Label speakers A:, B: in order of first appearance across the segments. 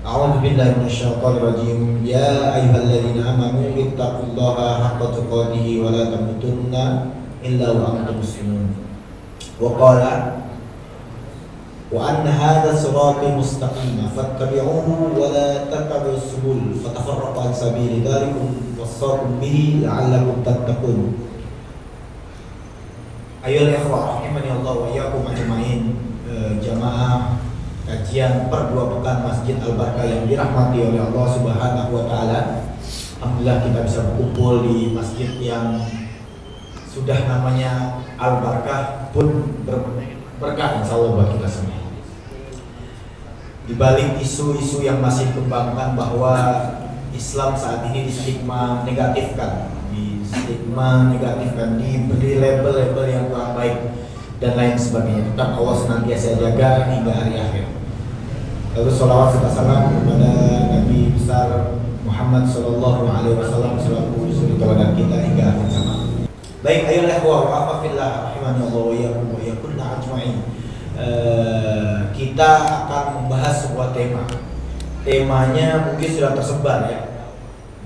A: A'udzu billahi minasyaitonir rajim. Ya ayyuhalladzina amanu ittaqullaha haqqa tuqatih wa la tamutunna illa wa antum muslimun. Wa qala wa anna hadha sirati mustaqima fattabi'uhu wa la tattabi'us subul fatafarraqa an sabili dzalikum wassaqum bihi la'allakum tattaqun. Ayolah ikhwah rahimani Allah wa iyyakum ajmain. Jamaah kajian per 2 pekan Masjid Al-Barkah yang dirahmati oleh Allah Subhanahu wa taala. Alhamdulillah kita bisa berkumpul di masjid yang sudah namanya Al-Barkah pun berkah insyaallah buat kita semua. Di balik isu-isu yang masih dikembangkan bahwa Islam saat ini distigma negatifkan, diberi label-label yang kurang baik dan lain sebagainya. Tetap Allah senantiasa jaga hingga hari akhir. Lalu salawat serta salam kepada Nabi besar Muhammad sallallahu alaihi wasallam selaku suri teladan kita hingga akhir zaman. Baik, ayolah wa afillah rahimani Allah wa iyyakum wa iyyakunna ajmain. Kita akan membahas sebuah tema. Temanya mungkin sudah tersebar ya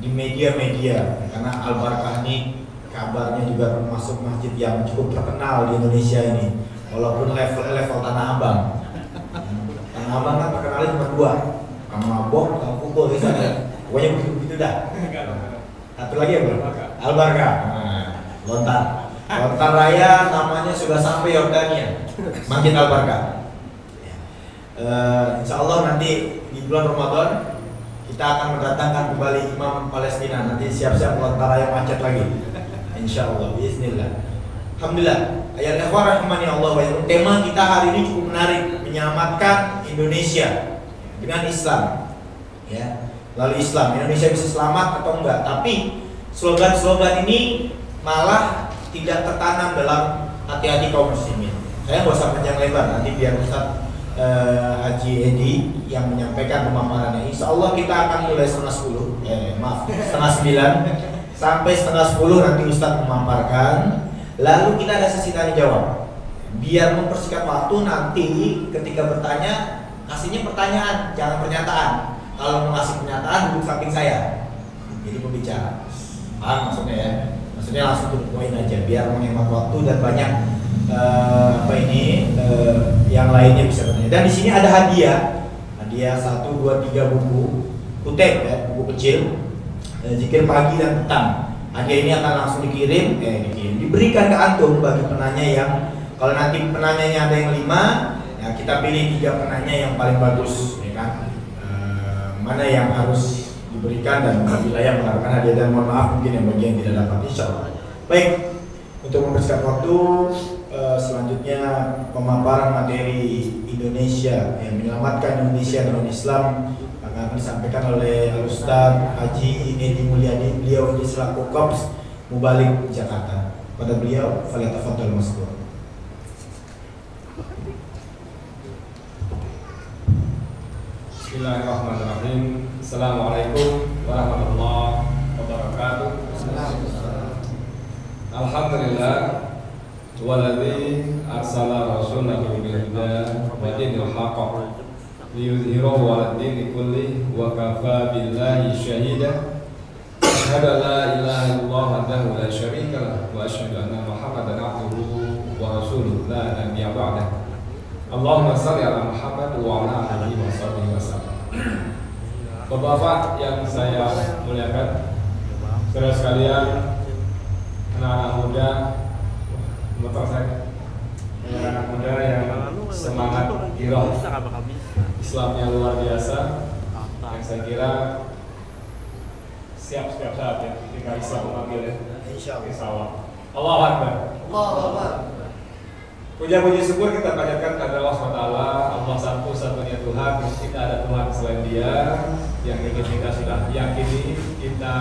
A: di media-media, karena Al-Barkah ini kabarnya juga termasuk masjid yang cukup terkenal di Indonesia ini, walaupun level Tanah Abang. Tanah Abang kan terkenalnya cuma 2, Kang Mabok, Kang Pukul, misalnya. Pokoknya begitu dah. Satu lagi ya bro, Al-Barkah. Lontar Raya namanya sudah sampai Yordania, Masjid Al-Barkah. Insya Allah nanti di bulan Ramadan kita akan mendatangkan kembali imam Palestina. Nanti siap-siap Lontar Raya macet lagi. Insya Allah, bismillah. Alhamdulillah. Ayat ikhwan rahimani Allah wa iyyakum. Tema kita hari ini cukup menarik, menyelamatkan Indonesia dengan Islam. Ya, lalu Islam, Indonesia bisa selamat atau enggak? Tapi slogan-slogan ini malah tidak tertanam dalam hati-hati kaum muslimin. Saya nggak usah panjang lebar, nanti biar Ustaz Haji Edi yang menyampaikan pemaparannya. Insya Allah kita akan mulai setengah 9 sampai setengah 10 nanti Ustaz memaparkan. Lalu kita ada sesi tanya jawab. Biar mempersingkat waktu, nanti ketika bertanya kasihnya pertanyaan, jangan pernyataan. Kalau mau ngasih pernyataan duduk samping saya, jadi pembicara. Paham maksudnya ya? Maksudnya langsung to the point aja, biar menghemat waktu dan banyak yang lainnya bisa bertanya. Dan di sini ada hadiah 1, 2, 3 buku kutip ya, buku kecil, zikir pagi dan petang. Hadiah ini akan langsung diberikan ke antum bagi penanya yang, kalau nanti penanyanya ada yang 5, ya kita pilih 3 penanya yang paling bagus, ya kan? Mana yang harus diberikan dan wilayah mengharapkan hadiah, dan mohon maaf mungkin yang bagian tidak dapat, insya Allah. Baik, untuk mempersingkat waktu, selanjutnya pemaparan materi Indonesia yang menyelamatkan Indonesia dengan Islam akan disampaikan oleh Al-Ustaz Haji Edi Mulyadi. Beliau ini selaku Kops Mubalik Jakarta. Pada beliau, falyatafadhal maskur.
B: Bismillahirrahmanirrahim. Assalamualaikum warahmatullahi wabarakatuh. Alhamdulillah walladzi arsala rasulahu bil huda wa dinil haqq liyudhhirahu 'alad dini kulli wa kafa billahi shahida. Asyhadu an la ilaha illallah wahdahu la syarika lah wa asyhadu anna Muhammadan 'abduhu wa rasuluhu la nabiyya ba'dahu. Allahumma shalli ala Muhammad wa ala alihi wa sahbihi wasallam. Bapak-bapak yang saya muliakan, saudara sekalian, anak-anak muda, motor saya, anak muda yang semangat giroh Islamnya luar biasa, yang saya kira siap setiap saat ya ketika Islam memanggil ya. Insya Allah. Allahu Akbar. Puja-puji syukur kita panjatkan kepada Allah SWT. Allah satu-satunya Tuhan, tidak ada Tuhan selain Dia. Yang ingin kita sudah yakini, kita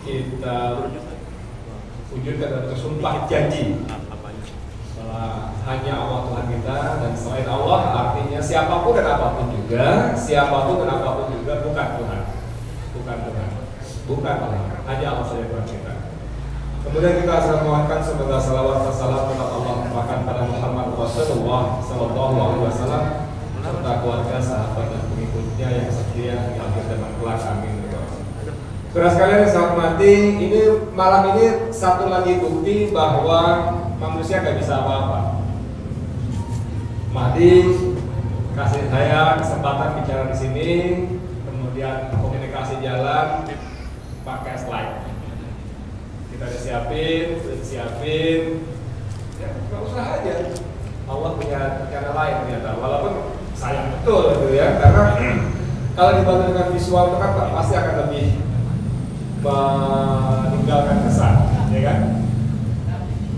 B: kita wujudkan dan bersumpah janji bahwa hanya Allah Tuhan kita, dan selain Allah artinya siapapun dan apapun juga, bukan Tuhan, bukan Allah, hanya Allah saja Tuhan kita. Kemudian kita akan menguatkan semoga salawat dan salam kepada Allah pada Muhammad Rasulullah Sallallahu Alaihi Wasallam, serta keluarga, sahabat dan pengikutnya yang setia di akhir zaman kelak. Amin. Saudara sekalian yang saya hormati, ini malam ini satu lagi bukti bahwa manusia gak bisa apa-apa. Mahdi kasih saya kesempatan bicara di sini, kemudian komunikasi jalan pakai slide. Kita udah siapin, ya nggak usah aja. Allah punya rencana lain ternyata, walaupun sayang betul gitu ya, karena kalau dibantu dengan visual itu kan pasti akan lebih meninggalkan kesan, ya kan?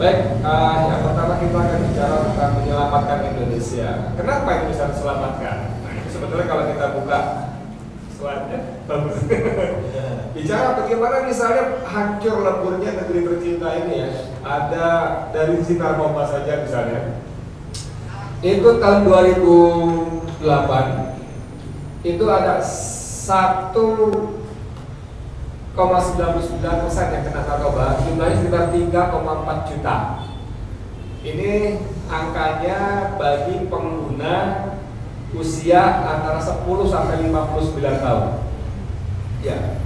B: Baik, yang pertama kita akan bicara tentang menyelamatkan Indonesia. Kenapa ini bisa diselamatkan? Nah, itu sebetulnya kalau kita buka slide-nya bagus. Bicara bagaimana misalnya hancur leburnya negeri tercinta ini ya. Ada dari sisi narkoba saja misalnya. Itu tahun 2008 itu ada 1,99% yang kena narkoba, jumlahnya sekitar 3,4 juta. Ini angkanya bagi pengguna usia antara 10 sampai 59 tahun. Ya,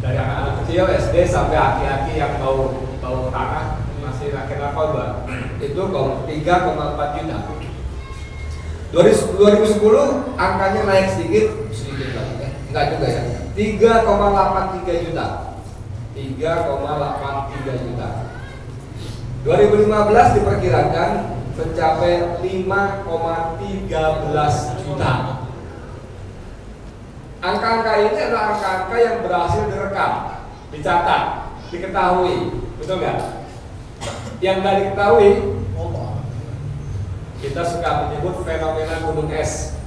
B: dari anak-anak kecil SD sampai aki-aki yang mau tanah masih pakai narkoba. Itu 3,4 juta. 2010 angkanya naik sedikit lagi, enggak juga ya. 3,83 juta. 3,83 juta. 2015 diperkirakan mencapai 5,13 juta. Angka-angka ini adalah angka-angka yang berhasil direkam, dicatat, diketahui, betul nggak? Yang nggak diketahui, kita suka menyebut fenomena gunung es.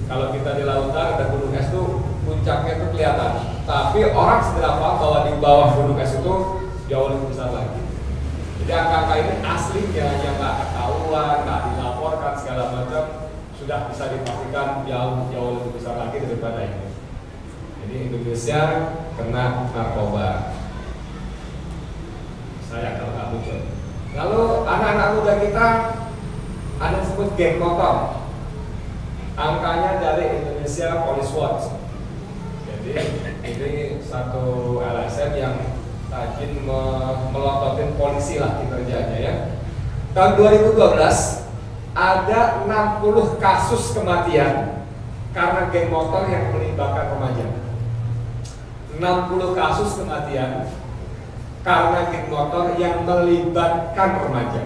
B: Kalau kita di lautan ada gunung es tuh puncaknya itu kelihatan, tapi orang segera paham bahwa di bawah gunung es itu jauh lebih besar lagi. Jadi angka-angka ini aslinya yang nggak ketahuan, nggak dilaporkan segala macam, sudah bisa dipastikan jauh lebih besar lagi daripada ini. Jadi Indonesia kena narkoba. Saya kalau nggak muncul. Lalu anak-anak muda kita ada yang disebut geng motor. Angkanya dari Indonesia Police Watch. Jadi ini satu LSM yang rajin melototin polisi lah kinerjanya ya. Tahun 2012 ada 60 kasus kematian karena geng motor yang melibatkan remaja. 60 kasus kematian karena geng motor yang melibatkan remaja.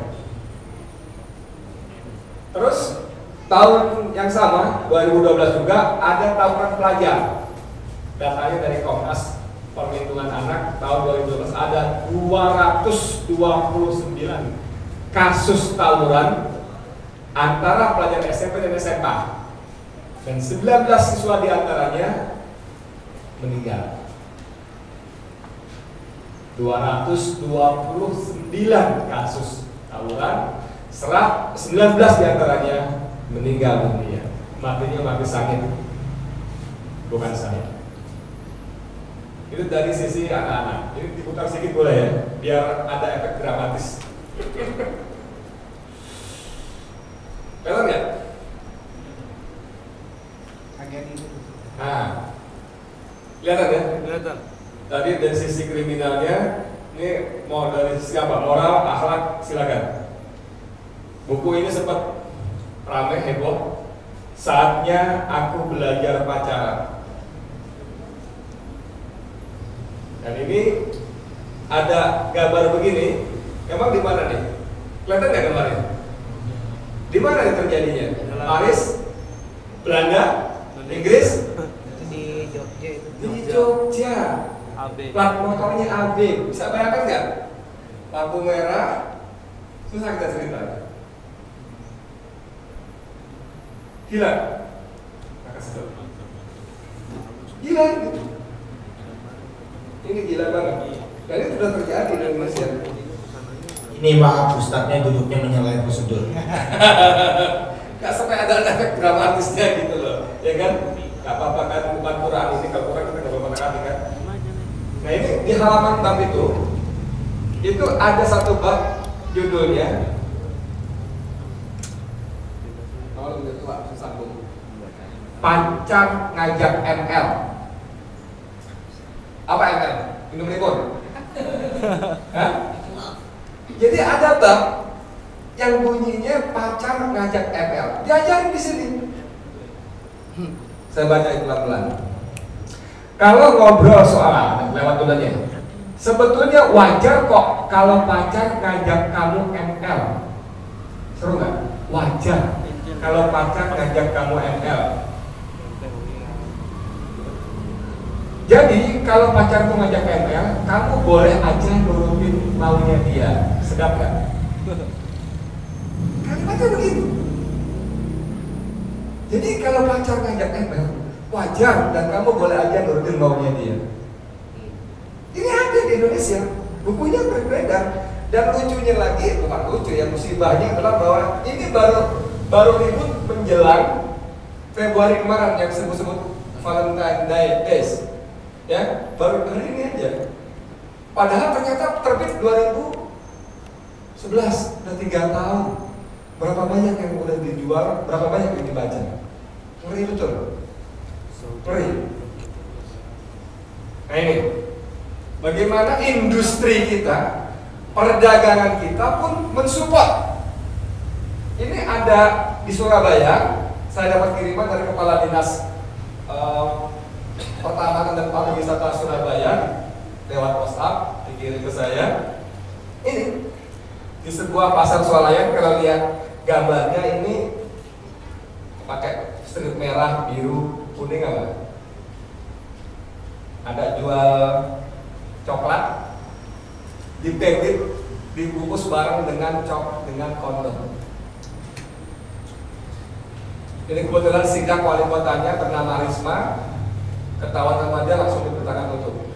B: Terus tahun yang sama 2012 juga ada tawuran pelajar. Datanya dari Komnas Perlindungan Anak tahun 2012 ada 229 kasus tawuran antara pelajar SMP dan SMA, dan 19 siswa diantaranya meninggal. 229 kasus tawuran, 19 diantaranya meninggal dunia. Matinya mati sakit, bukan saya. Itu dari sisi anak-anak. Ini diputar sedikit boleh ya, biar ada efek dramatis. Kelihatan nggak? Nah, kelihatan ya? Kelihatan. Tadi dari sisi kriminalnya, ini mau dari sisi apa? Moral, akhlak, silakan. Buku ini sempat ramai heboh. Saatnya aku belajar pacaran. Dan ini ada gambar begini. Emang di mana nih? Kelihatan nggak gambarnya? Di mana yang terjadinya? Paris, Belanda, Inggris,
C: di Jogja itu.
B: di Jogja.
C: AB.
B: Plat motornya AB. Bisa bayangkan nggak? Lampu merah, susah kita cerita. Gila. Gila gitu. Ini gila banget. Dan itu sudah terjadi di Indonesia.
A: Ini maaf Ustadznya duduknya menyalahi prosedur.
B: Gak sampai ada efek dramatisnya gitu loh, ya kan? Gak apa-apa kan, bukan Quran ini, kalau Quran kita gak apa-apa kan? Nah ini di halaman bab itu ada satu bab judulnya. Oh lebih tua, susah.
D: pacar ngajak ML. Apa ML? Minum limon. Hah? Jadi ada bab yang bunyinya pacar ngajak ML. Diajarin di sini. Saya baca itu pelan-pelan. Kalau ngobrol soal lewat tulisannya, sebetulnya wajar kok kalau pacar ngajak kamu ML. Seru nggak? Wajar kalau pacar ngajak kamu ML. Jadi kalau pacarku ngajak ML, kamu boleh aja nurutin maunya dia. Sedap nggak? Kalimatnya begitu. Jadi kalau pacar ngajak ML, wajar dan kamu boleh aja nurutin maunya dia. Ini ada di Indonesia, bukunya berbeda. Dan lucunya lagi, bukan lucu ya, musibahnya adalah bahwa ini baru ribut menjelang Februari kemarin yang disebut Valentine Days, ya baru hari ini aja. Padahal ternyata terbit 2011, udah 3 tahun. Berapa banyak yang udah dijual, berapa banyak yang dibaca? Ngeri betul. Ngeri. Nah ini, bagaimana industri kita, perdagangan kita pun mensupport. Ini ada di Surabaya, saya dapat kiriman dari Kepala Dinas Pertanahan dan Pariwisata Surabaya lewat WhatsApp, dikirim ke saya. Ini di sebuah pasar swalayan, kalau lihat gambarnya ini pakai strip merah, biru, kuning apa? Ada jual coklat, dipepit, dibungkus bareng dengan kondom. Ini kebetulan sidak wali kotanya bernama Risma, ketahuan sama dia langsung diberitakan tutup.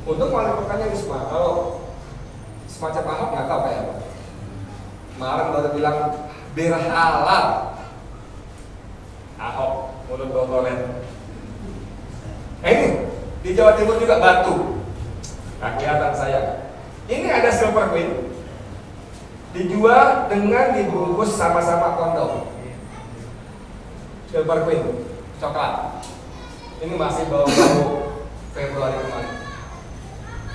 D: Untuk wali kotanya Risma, kalau semacam Ahok nggak tahu kayak apa. Kemarin baru bilang berhalal. Ahok mulut botolen. Ini di Jawa Timur juga Batu. Nah, kelihatan saya. Ini ada Silver Queen dijual dengan dibungkus sama-sama kondom. Silver Queen coklat. Ini masih bau-bau Februari kemarin.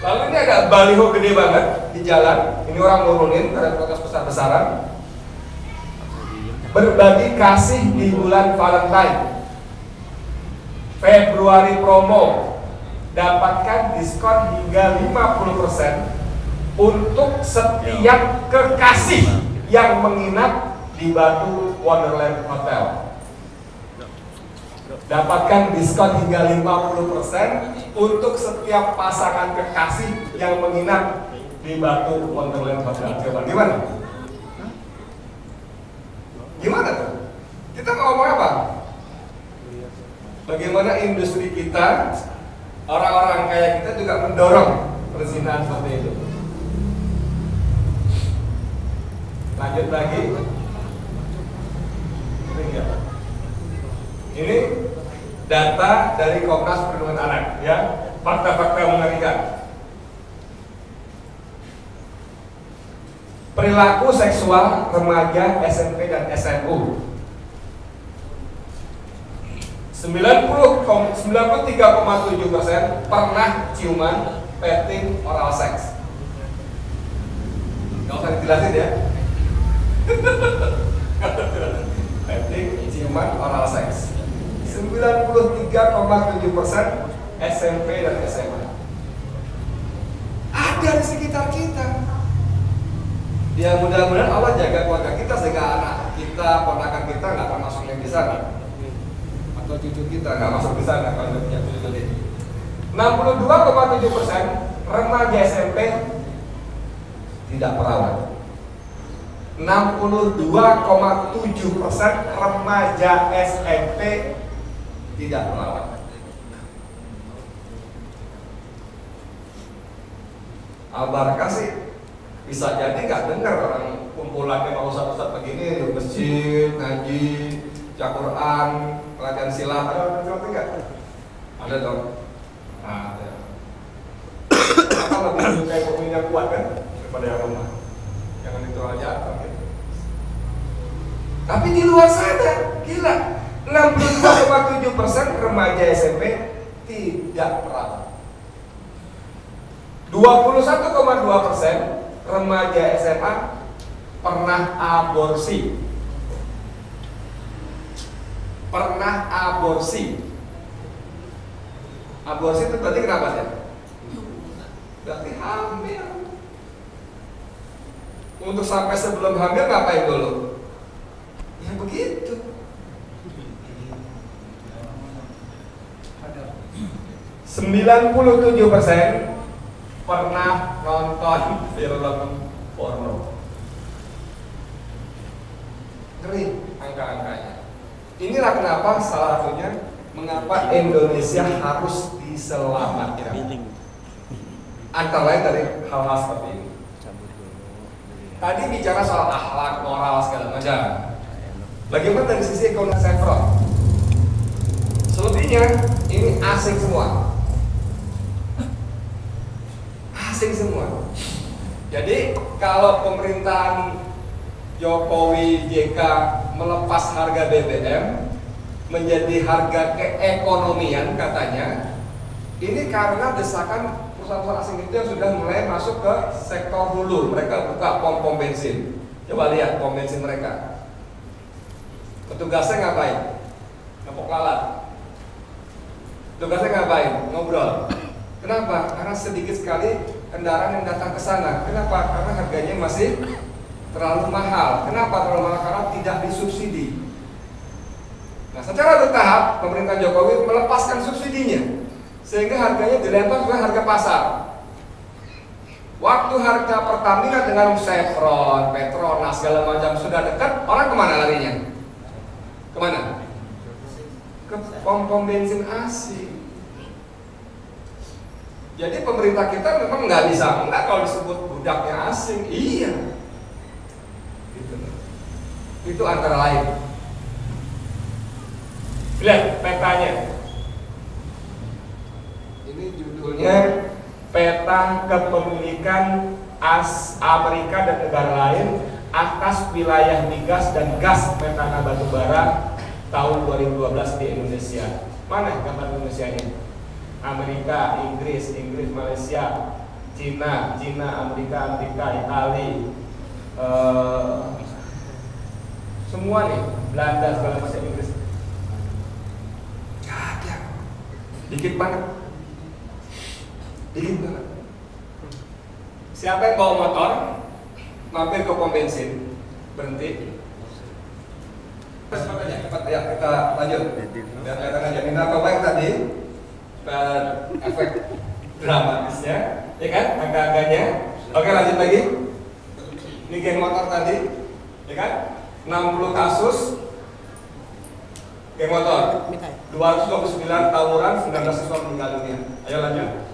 D: Lalu ini ada baliho gede banget di jalan. Ini orang nurunin karena protes besar-besaran. Berbagi kasih di bulan Valentine. Februari promo. Dapatkan diskon hingga 50% untuk setiap kekasih yang menginap di Batu Wonderland Hotel. Dapatkan diskon hingga 50% untuk setiap pasangan kekasih yang menginap di Batu Wonderland Hotel. Coba gimana? Gimana tuh? Kita mau ngomong apa? Bagaimana industri kita, orang-orang kaya kita juga mendorong perzinahan seperti itu. Lanjut lagi. Ini data dari Komnas Perlindungan Anak, ya, fakta-fakta mengerikan. Perilaku seksual remaja SMP dan SMU. 93,7% pernah ciuman, petting, oral sex. Gak usah dijelasin ya. Petting, ciuman, oral sex. 93,7% SMP dan SMA. Ada di sekitar kita. Ya mudah-mudahan Allah jaga keluarga kita sehingga anak kita, ponakan kita nggak termasuk yang di sana. Atau cucu kita nggak masuk di sana kalau punya cucu ini. 62,7% remaja SMP tidak perawat. 62,7% remaja SMP tidak perawat. Al-Barakah sih bisa jadi nggak dengar orang kumpulannya mau ustaz-ustaz begini di masjid, ngaji, baca Quran, pelajaran silat, ada nggak? Ada dong. Nah, ada. Apa lebih kayak kopinya kuat kan daripada yang rumah. Jangan itu aja. Tapi di luar sana, gila. 62,7% remaja SMP tidak perawan. 21,2% remaja SMA pernah aborsi. Pernah aborsi. Aborsi itu berarti kenapa ya? Berarti hamil. Untuk sampai sebelum hamil ngapain dulu? Ya begitu. 97% pernah nonton film porno. Ngeri angka-angkanya. Inilah kenapa salah satunya mengapa Indonesia harus diselamatkan. Antara lain dari hal-hal seperti ini. Tadi bicara soal akhlak, moral segala macam. Bagaimana dari sisi ekonomi Chevron? Selebihnya ini asing semua. Asing semua. Jadi kalau pemerintahan Jokowi JK melepas harga BBM menjadi harga keekonomian katanya, ini karena desakan perusahaan asing itu yang sudah mulai masuk ke sektor hulu. Mereka buka pom-pom bensin. Coba lihat pom bensin mereka. Petugasnya ngapain? Ngepok lalat. Petugasnya ngapain? Ngobrol. Kenapa? Karena sedikit sekali kendaraan yang datang ke sana. Kenapa? Karena harganya masih terlalu mahal. Kenapa terlalu mahal? Karena tidak disubsidi. Nah, secara bertahap pemerintah Jokowi melepaskan subsidinya sehingga harganya dilempar ke harga pasar. Waktu harga Pertamina dengan Chevron, Petronas segala macam sudah dekat, orang kemana larinya? Kemana? Ke pom-pom bensin asing. Jadi pemerintah kita memang nggak bisa enggak kalau disebut budaknya asing. Iya. Itu antara lain. Lihat petanya. Ini judulnya peta kepemilikan Amerika dan negara lain atas wilayah migas dan gas metana batubara tahun 2012 di Indonesia. Mana gambar Indonesianya? Amerika, Inggris, Malaysia, Cina, Amerika, Italia, semua nih, Belanda segala macam Inggris. Gak ada, dikit banget. Siapa yang bawa motor, mampir ke pom bensin, berhenti. Cepat ya, kita lanjut. Biar kelihatan aja. Minta apa yang tadi? Efek dramatisnya, ya kan? Angka-angkanya. Oke, lanjut lagi. Ini geng motor tadi, ya kan? 60 kasus geng motor, 229 tawuran, 19 siswa meninggal dunia. Ayo lanjut.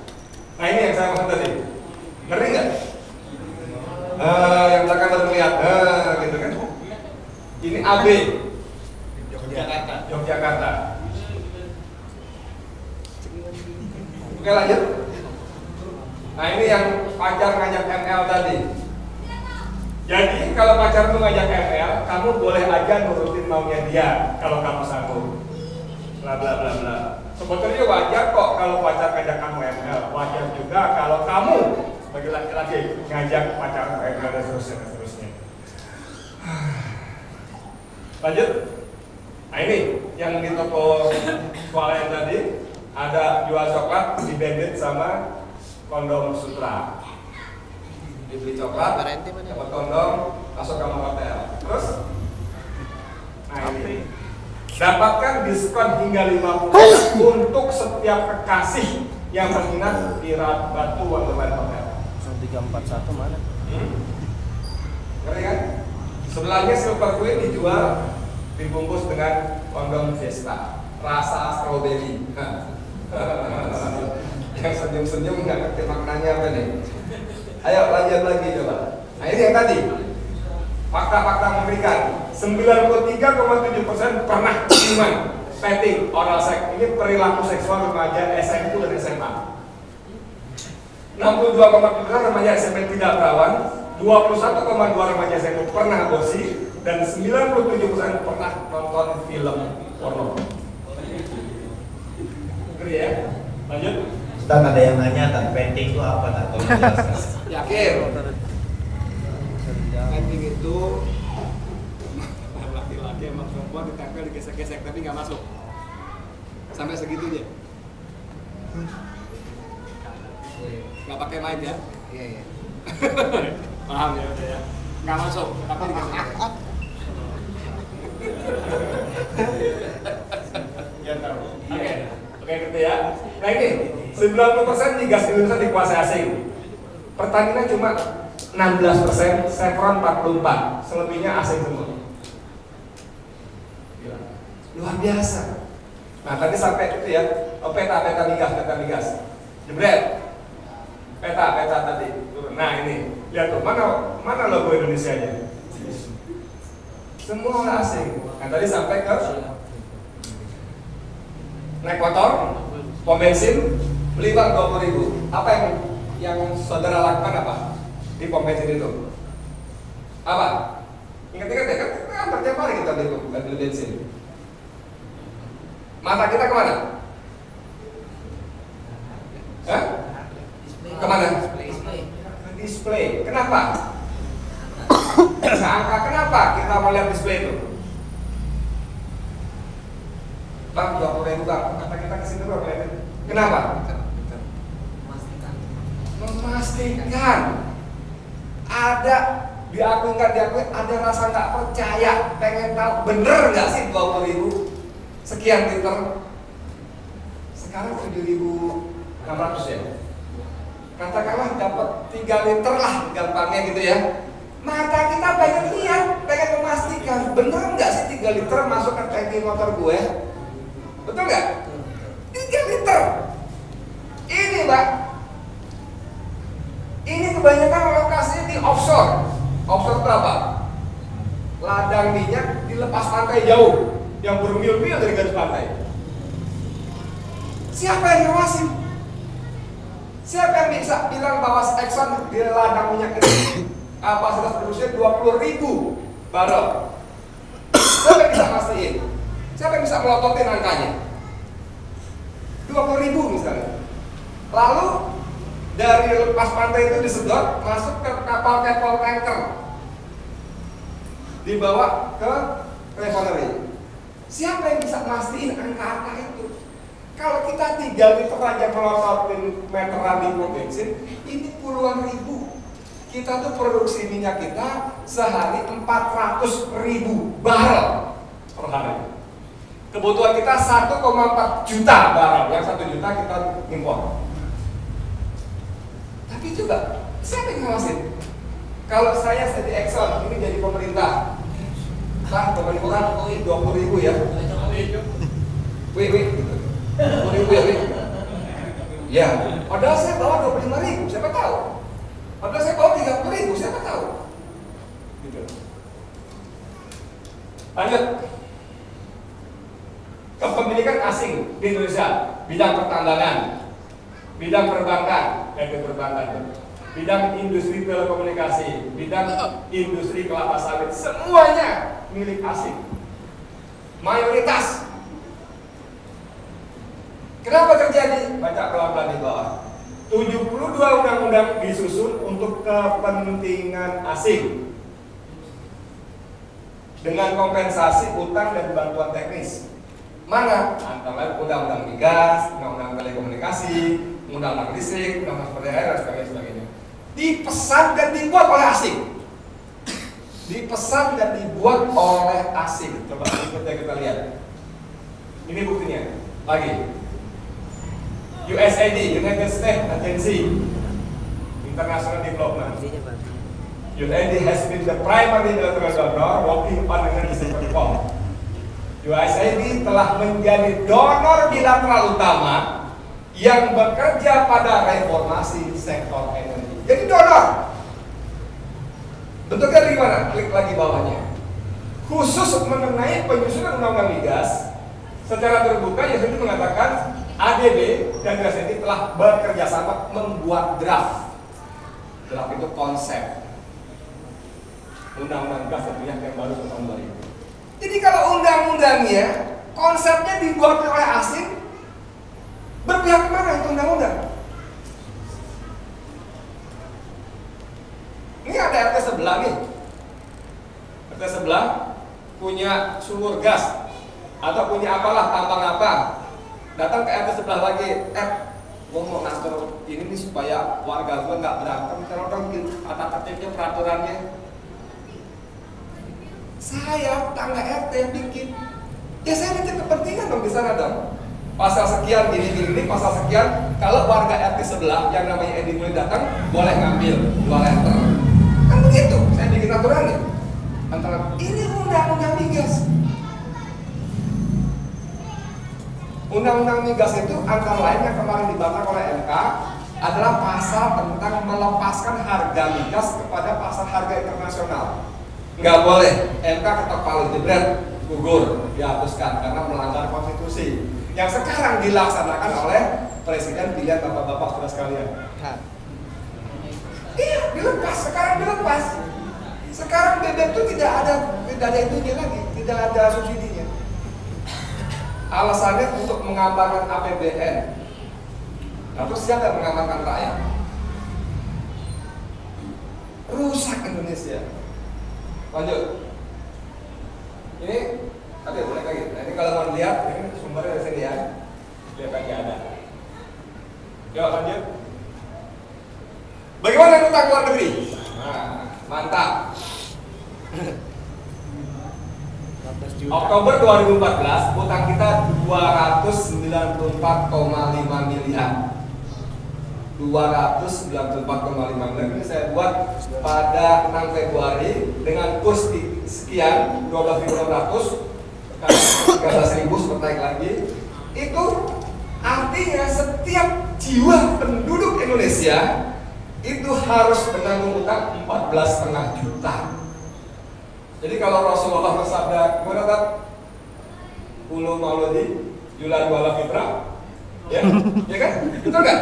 D: Nah ini yang saya maksud tadi. Ngeri nggak? Yang belakang baru lihat, gitu kan? Ini AB, Yogyakarta. Oke lanjut. Nah ini yang pacar ngajak ML tadi. Jadi kalau pacar tuh ngajak ML, kamu boleh aja nurutin maunya dia kalau kamu sanggup. Bla bla bla bla. Sebetulnya wajar kok kalau pacar ngajak kamu ML. Wajar juga kalau kamu sebagai laki-laki ngajak pacar ML dan seterusnya. Lanjut. Nah ini yang di toko swalayan tadi ada jual coklat dibandit sama kondom sutra. Dibeli coklat, dapat kondom, masuk kamar hotel. Terus, nah ini dapatkan diskon hingga 50% untuk setiap kekasih yang menginap di Batu Wonderland Hotel.
C: 341 mana?
D: Ngeri kan? Sebelahnya silver queen dijual dibungkus dengan kondom Fiesta rasa strawberry. Yang senyum-senyum nggak ngerti maknanya apa nih. Ayo lanjut lagi coba. Nah ini yang tadi fakta-fakta mengerikan. 93,7% pernah ciuman, petting, oral seks. Ini perilaku seksual remaja SMP dan SMA. 62,7% remaja SMP tidak perawan, 21,2 remaja SMA pernah aborsi dan 97% pernah nonton film porno. Ngeri ya? Lanjut.
A: Ustaz, ada yang nanya tentang painting itu apa? Tak tahu jelaskan.
D: Yakin? Painting itu laki-laki sama perempuan ditempel, digesek-gesek tapi nggak masuk. Sampai segitunya. Nggak pakai mic ya? Iya, iya. Paham ya udah ya. Nggak masuk, tapi digesek. Ya tahu. Oke gitu ya. Nah ini 90% gas Indonesia dikuasai asing. Pertamina cuma 16%, Chevron 44, selebihnya asing semua. Gila. Luar biasa. Nah tadi sampai itu ya, peta migas. Jebret. Peta tadi turun. Nah ini, lihat tuh mana logo Indonesianya. Semua orang asing. Nah tadi sampai ke naik motor, pom bensin, beli bang 20.000. Apa yang saudara lakukan apa di pom bensin itu? Apa? Ingat-ingat ya kan tiap hari kita beli bensin. Mata kita kemana? Hah? Kemana? Display. Kenapa? Angka kenapa kita mau lihat display itu? Bang, 20.000 bang, kata kita kesini berapa ya? Kenapa? Memastikan ada diakui nggak diakui, ada rasa nggak percaya, pengen tahu bener nggak sih 20.000 sekian liter. Sekarang 7.600 ya. Katakanlah dapat 3 liter lah gampangnya gitu ya. Mata kita pengen lihat, pengen memastikan bener nggak sih 3 liter masuk ke tangki motor gue. Betul nggak? 3 liter. Ini Mbak, ini kebanyakan lokasinya di offshore. Offshore itu apa? Ladang minyak dilepas pantai jauh, yang bermil-mil dari garis pantai. Siapa yang ngawasin? Siapa yang bisa bilang bahwa Exxon di ladang minyak ini kapasitas produksinya 20.000 barrel? Siapa yang bisa pastiin? Siapa yang bisa melototin angkanya? 20.000 misalnya. Lalu dari lepas pantai itu disedot masuk ke kapal tanker, dibawa ke refinery. Siapa yang bisa mastiin angka-angka itu? Kalau kita 3 liter aja melototin meteran di pom bensin, ini puluhan ribu. Kita tuh produksi minyak kita sehari 400.000 barrel per hari. Kebutuhan kita 1,4 juta barrel, yang 1 juta kita impor. Tapi juga, siapa yang ngawasin? Kalau saya di Exxon, ini jadi pemerintah. Pak, pemerintah 20.000 ya. Wih, 20.000 ya, wih. Ya, padahal saya bawa 25.000, siapa tahu? Padahal saya bawa 30.000, siapa tahu? Gitu. Lanjut. Kepemilikan asing di Indonesia, bidang pertambangan, bidang perbankan, bidang industri telekomunikasi, bidang industri kelapa sawit, semuanya milik asing. Mayoritas. Kenapa terjadi? Baca pelan-pelan di bawah. 72 undang-undang disusun untuk kepentingan asing dengan kompensasi utang dan bantuan teknis. Mana? Antara lain undang-undang migas, undang-undang telekomunikasi, undang-undang listrik, undang-undang sumber daya dan sebagainya. Dipesan dan dibuat oleh asing. Dipesan dan dibuat oleh asing. Coba kita lihat. Ini buktinya. Lagi. USAID, United States Agency International Development. USAID has been the primary bilateral donor working on energy reform. USAID telah menjadi donor bilateral utama yang bekerja pada reformasi sektor energi. Jadi donor. Bentuknya dari mana? Klik lagi bawahnya. Khusus mengenai penyusunan undang-undang migas, secara terbuka USAID mengatakan ADB dan USAID telah bekerja sama membuat draft. Draft itu konsep. undang-undang gas sepihak yang baru tahun 2000. Jadi kalau undang-undangnya konsepnya dibuat oleh asing, berpihak kemana itu undang-undang? Ini ada RT sebelah nih, RT sebelah punya sumur gas atau punya apalah tambang apa, datang ke RT sebelah lagi, gua mau ngatur ini nih supaya warga gua nggak berantem, kalau orang bikin tata tertibnya peraturannya. Saya tangga RT yang bikin, ya saya nanti kepentingan dong di sana dong. Pasal sekian gini, pasal sekian, kalau warga RT sebelah yang namanya Edi Mulya datang boleh ngambil 2 liter. Kan begitu, saya bikin aturannya. Antara ini undang-undang migas. Undang-undang migas itu antara lain yang kemarin dibantah oleh MK adalah pasal tentang melepaskan harga migas kepada pasar harga internasional. Nggak boleh, MK ketok palu jebret, gugur, dihapuskan karena melanggar konstitusi. Yang sekarang dilaksanakan oleh Presiden pilihan bapak-bapak saudara sekalian. Iya, dilepas, sekarang dilepas. Sekarang BBM itu tidak ada itunya lagi, tidak ada subsidinya. Alasannya untuk mengamankan APBN. Lalu siapa yang mengamankan rakyat? Rusak Indonesia. Lanjut. Ini, oke, boleh lagi. Nah, ini kalau mau lihat, ini sumbernya dari sini ya. Lihat lagi ada. Yuk lanjut. Bagaimana utang luar negeri? Nah, mantap. Oktober 2014 utang kita 294,5 miliar. 294,5 miliar ini saya buat pada 6 Februari dengan kurs sekian 12.600 13.000 sempat naik lagi. Itu artinya setiap jiwa penduduk Indonesia itu harus menanggung utang 14,5 juta. Jadi kalau Rasulullah bersabda, "Muradat Ulu Mauludi Yulan Wala Fitra," ya, ya kan? Betul nggak?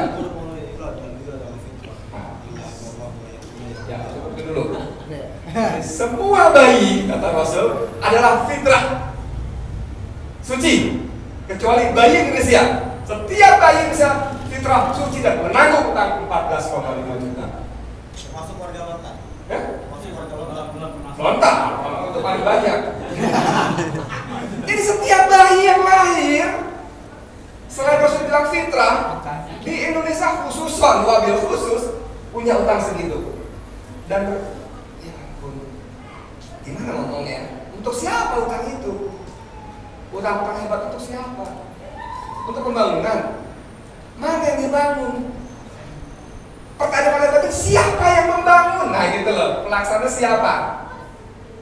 D: Ya, seperti dulu. Semua bayi, kata Rasul, adalah fitrah suci, kecuali bayi Indonesia. Setiap bayi bisa fitrah suci dan menanggung utang 14,5 juta.
C: Masuk warga lontar.
D: Ya?
C: Masuk warga lontar.
D: Lontar, untuk paling banyak. Jadi setiap bayi yang lahir, selain Rasul bilang fitrah, di Indonesia khususon, wabil khusus, punya utang segitu. Dan ya ampun, gimana ngomongnya? Untuk siapa utang itu? Utang-utang hebat untuk siapa? Untuk pembangunan. Mana yang dibangun? Pertanyaan hebatnya siapa yang membangun? Nah gitu loh, pelaksana siapa?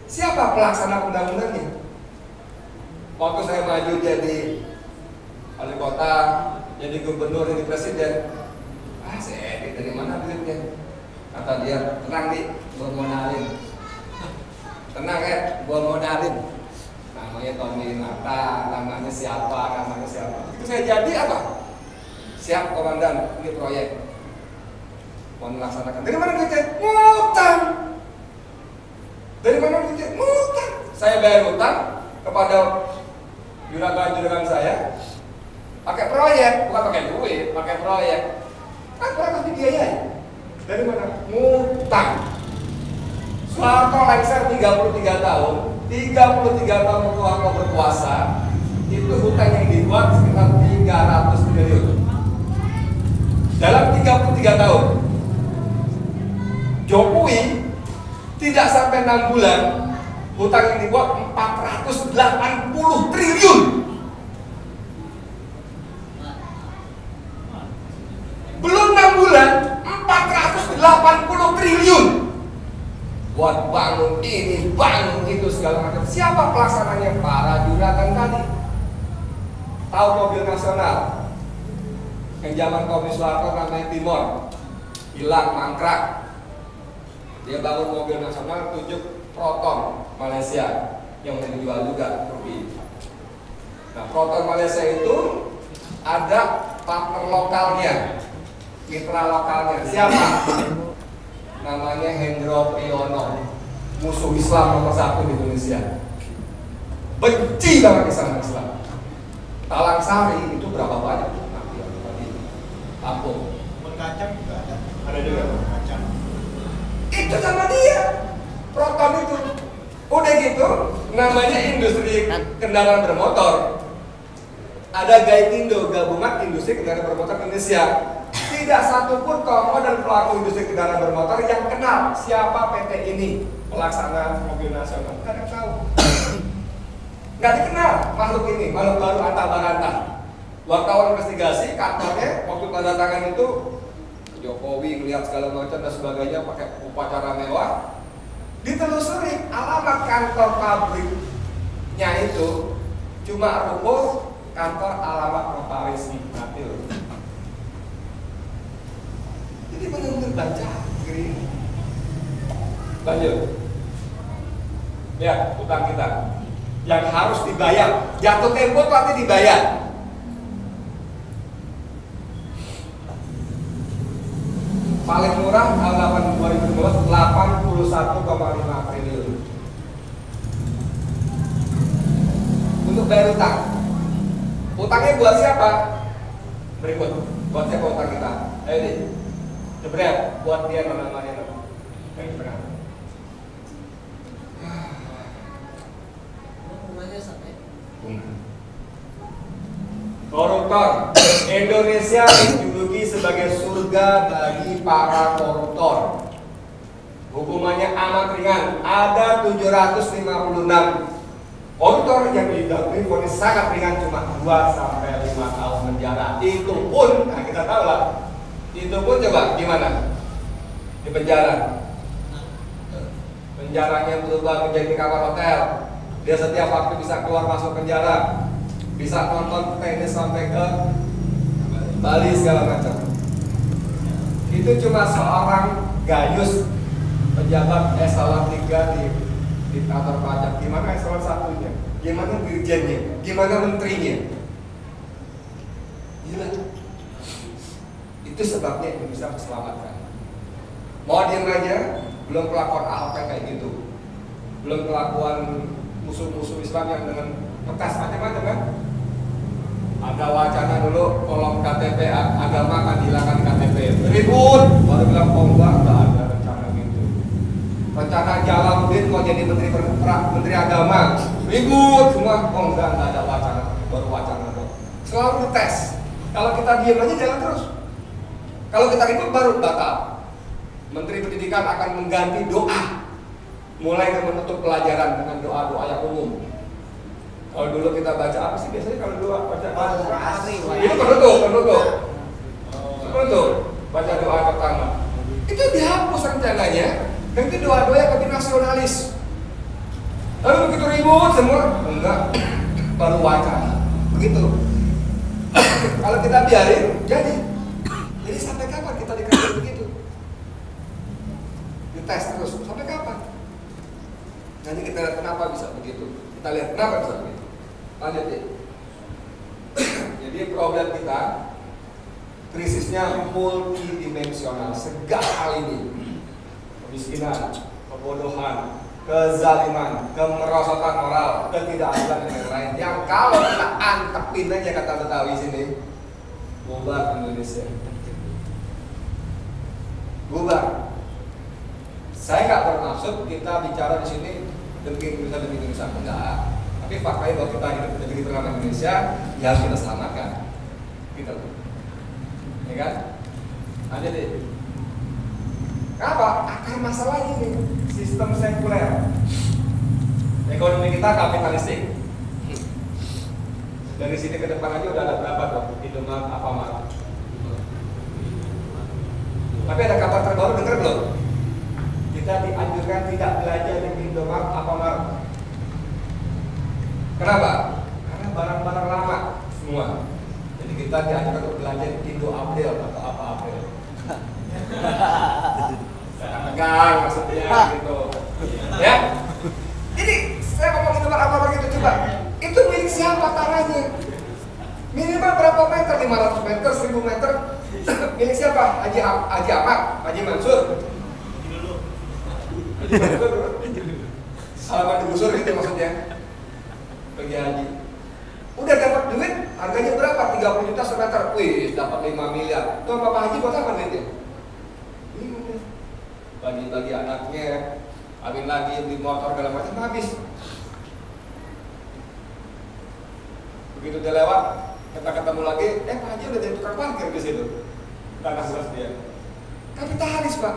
D: Siapa pelaksana pembangunannya? Waktu saya maju jadi wali kota, jadi gubernur, jadi presiden, saya dari mana duitnya? Kata dia, tenang di, gua modalin. Tenang ya, gua modalin. Namanya Tony Nata, namanya siapa? Itu saya jadi apa? Siap komandan, ini proyek mau melaksanakan. Dari mana duitnya? Ngutang. Dari mana duitnya? Ngutang. Saya bayar utang kepada juragan saya pakai proyek, bukan pakai duit, pakai proyek. Kan proyek harus dibiayai. Dari mana? Ngutang. Soeharto lengser 33 tahun, 33 tahun Soeharto berkuasa, itu hutang yang dibuat sekitar 300 triliun. Dalam 33 tahun, Jokowi tidak sampai 6 bulan, hutang yang dibuat 480 triliun. Belum 6 bulan, 480 triliun. Buat bangun ini, bangun itu, segala macam. Siapa pelaksananya? Para juragan tadi. Tahu mobil nasional yang zaman Komunis Soeharto namanya Timor, hilang, mangkrak. Dia bangun mobil nasional, tunjuk Proton Malaysia yang dijual juga rugi. Nah, Proton Malaysia itu ada partner lokalnya, mitra lokalnya. Siapa? Namanya Hendro Priyono. musuh Islam nomor 1 di Indonesia. Benci banget sama Islam. Talang Sari itu berapa banyak nanti yang tadi Lampung.
C: Kacang juga ada.
A: Ada juga
C: Kacang.
D: Itu sama dia. Proton itu. Udah gitu, namanya industri kendaraan bermotor. Ada Gaikindo, gabungan industri kendaraan bermotor Indonesia. Tidak satu pun tokoh dan pelaku industri kendaraan bermotor yang kenal siapa PT ini, pelaksana mobil nasional. Nggak ada yang tahu. Nggak dikenal makhluk ini, makhluk baru antah barantah. Wartawan investigasi kantornya waktu tanda tangan itu Jokowi melihat segala macam dan sebagainya pakai upacara mewah. Ditelusuri alamat kantor pabriknya itu cuma ruko kantor alamat notaris Natil. Jadi benar-benar baca green. Lanjut. Ya, utang kita yang harus dibayar. Jatuh tempo nanti dibayar. Paling murah tahun 2012 81,5 triliun untuk bayar utang. Utangnya buat siapa? Berikut. Buat siapa utang kita? Ayo deh. Sebenarnya buat dia namanya. Koruptor. Indonesia dijuluki sebagai surga bagi para koruptor. Hukumannya amat ringan. Ada 756 koruptor yang didakwa vonis sangat ringan, cuma 2 sampai 5 tahun penjara. Itu pun, nah kita tahu lah. Itu pun coba gimana? Di penjara. Penjaranya berubah menjadi kamar hotel. Dia setiap waktu bisa keluar masuk penjara. Bisa nonton tenis sampai ke Bali segala macam. Itu cuma seorang gayus pejabat eselon 3 di kantor pajak. Gimana eselon 1-nya? Gimana dirjennya? Gimana menterinya? Gila. Itu sebabnya Indonesia harus diselamatkan. Mau diem aja, belum kelakuan Ahok kayak gitu. Belum kelakuan musuh-musuh Islam yang dengan kertas macam-macam kan? Ada wacana dulu kolom KTP agama akan dihilangkan KTP. Ribut, baru bilang enggak ada rencana gitu. Rencana Jalaluddin mau jadi menteri agama. Ribut semua, enggak ada wacana, baru wacana dong. Selalu dites. Kalau kita diam aja jalan terus. Kalau kita ribut baru batal. Menteri Pendidikan akan mengganti doa. Mulai dari menutup pelajaran dengan doa-doa yang umum. Kalau dulu kita baca apa sih biasanya kalau doa baca itu penutup baca doa pertama itu dihapus rencananya dan itu doa-doa yang lebih nasionalis. Lalu begitu ribut semua enggak baru wacana begitu. Kalau kita biarin jadi sampai kapan kita dikasih begitu dites terus sampai kapan? Nanti kita lihat kenapa bisa begitu. Kita lihat kenapa bisa begitu. Lanjut ya. Jadi problem kita krisisnya multidimensional. Segala hal ini, kemiskinan, kebodohan, kezaliman, kemerosotan moral, ketidakadilan dan lain-lain. Yang kalau kita antepin aja kata Betawi sini, bubar Indonesia. Bubar. Saya nggak bermaksud kita bicara di sini demi Indonesia, enggak. Tapi faktanya bahwa kita hidup di negeri bernama Indonesia, ya harus kita selamatkan. Gitu, ya kan? Lanjut deh. Kenapa? Akar masalahnya ini sistem sekuler. Ekonomi kita kapitalistik. Dari sini ke depan aja udah ada berapa dong? Indomaret, Alfamart. Tapi ada kabar terbaru, dengar belum? Kita dianjurkan tidak belanja di Indomaret, Alfamart. Kenapa? Karena barang-barang lama semua. Jadi kita dianjurkan untuk belanja di Indo April atau apa April. Tegang maksudnya gitu. Ya. Jadi saya ngomong Indomaret apa gitu coba. Itu milik siapa tanahnya? Minimal berapa meter? 500 meter, 1000 meter. Milik siapa? Haji Ahmad, Haji Mansur. Haji Mansur. salaman digusur gitu maksudnya. Pergi haji. Udah dapat duit, harganya berapa? 30 juta semeter. Wih, dapat 5 miliar. Tuh Bapak Haji buat apa duitnya? Bagi-bagi anaknya, kawin lagi, beli motor, segala macam, habis. Begitu dia lewat, kita ketemu lagi, Pak Haji udah jadi tukang parkir di situ. Tanah jelas dia. Kapitalis Pak.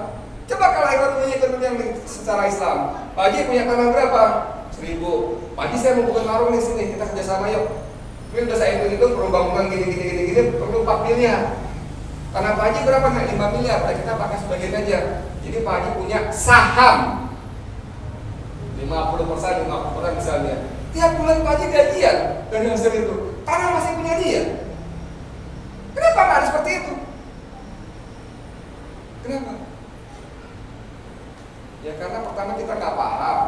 D: Coba kalau ekonomi yang secara Islam, Pak Haji punya tanah berapa? 1000. Pak Haji saya mau buka warung di sini, kita kerjasama yuk. Ini udah saya hitung perlu bangunan gini, perlu 4 miliar. Tanah Pak Haji berapa? 5 miliar. Nah, kita pakai sebagian aja. Jadi Pak Haji punya saham 50% misalnya. Tiap bulan Pak Haji gajian dari hasil itu. Tanah masih punya dia. Kenapa nggak ada seperti itu? Kenapa? Ya karena pertama kita nggak paham.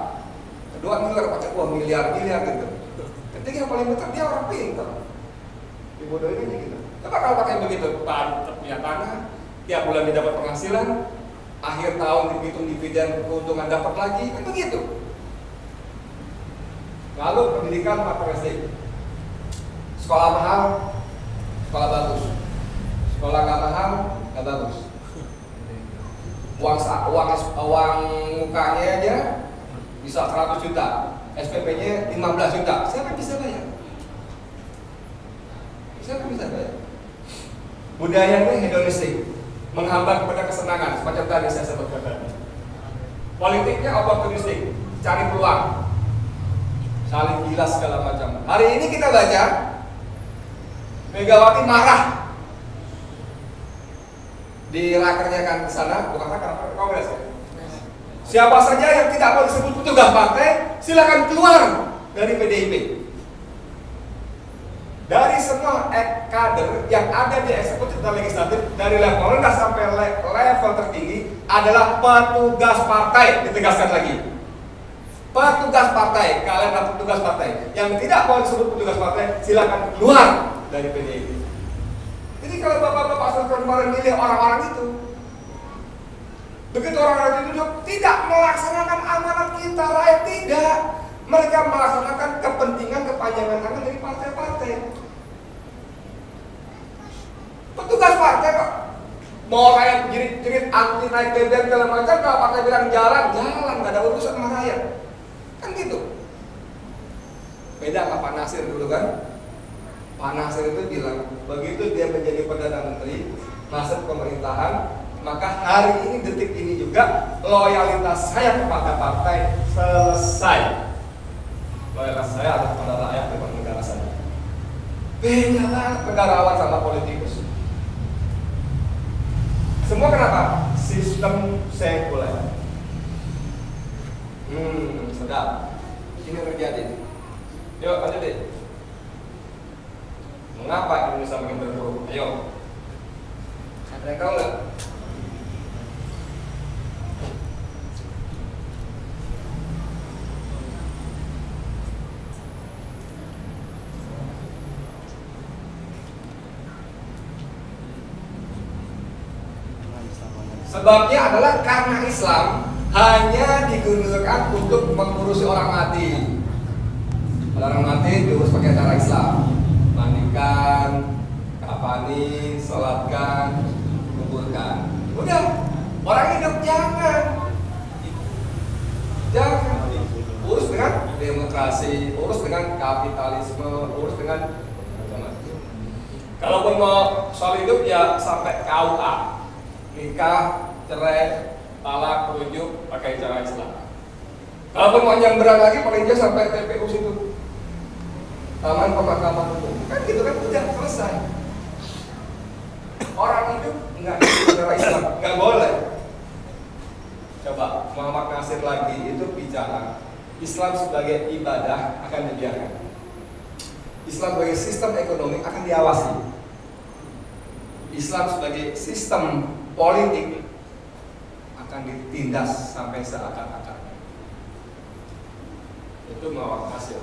D: Kedua pakai uang miliar gitu. Ketiga yang paling penting dia orang pintar. Dibodohin aja gitu. Coba kalau pakai begitu, Pak punya tanah, tiap bulan dia dapat penghasilan, akhir tahun dihitung dividen keuntungan dapat lagi, kan begitu. Lalu pendidikan materialistik, sekolah mahal, sekolah bagus, sekolah nggak mahal, nggak bagus. Uang mukanya aja bisa 100 juta, SPP-nya 15 juta, siapa yang bisa bayar? Siapa yang bisa bayar? Budayanya hedonistik, menghambat kepada kesenangan, semacam tadi saya sebutkan tadi. Politiknya oportunistik, cari peluang, saling gila segala macam. Hari ini kita baca Megawati marah di rakernya kan ke sana, bukan raker, kongres ya. Siapa saja yang tidak mau disebut petugas partai, silakan keluar dari PDIP. Dari semua kader yang ada di eksekutif dan legislatif, dari level rendah sampai level tertinggi adalah petugas partai, ditegaskan lagi. Petugas partai, kalian adalah petugas partai. Yang tidak mau disebut petugas partai, silakan keluar dari PDIP. Jadi kalau bapak-bapak sekarang kemarin milih orang-orang itu, begitu orang-orang itu duduk, tidak melaksanakan amanat kita, rakyat tidak. Mereka melaksanakan kepentingan kepanjangan tangan dari partai-partai. Petugas partai kok mau rakyat jerit-jerit anti naik BBM segala macam, kalau partai bilang jalan, nggak ada urusan sama rakyat. Kan gitu. Beda sama Pak Nasir dulu kan. Pak Nasir itu bilang, begitu dia menjadi Perdana Menteri, masuk pemerintahan, maka hari ini, detik ini juga loyalitas saya kepada partai selesai. Loyalitas saya adalah kepada rakyat dan negara saya. Beda banget negarawan sama politikus. Semua kenapa? Sistem sekuler. Sedap. Ini terjadi. Yuk lanjut deh. Mengapa Indonesia makin terpuruk? Ayo. Ada yang tahu nggak? Sebabnya adalah karena Islam hanya digunakan untuk mengurusi orang mati. Orang mati diurus pakai cara Islam, mandikan, kafani, sholatkan, kuburkan. Udah, orang hidup jangan urus dengan demokrasi, urus dengan kapitalisme, urus dengan kalaupun mau soal hidup ya sampai KUA, nikah, cerai, talak, rujuk pakai cara Islam. Kalaupun mau nyamberan lagi paling dia sampai TPU situ, Taman Pemakaman Umum, kan gitu kan, udah selesai. Orang hidup nggak cara Islam, nggak boleh. Coba Muhammad Nasir lagi itu bicara Islam sebagai ibadah akan dibiarkan. Islam sebagai sistem ekonomi akan diawasi. Islam sebagai sistem politik akan ditindas sampai seakar-akarnya. Itu Muhammad Nasir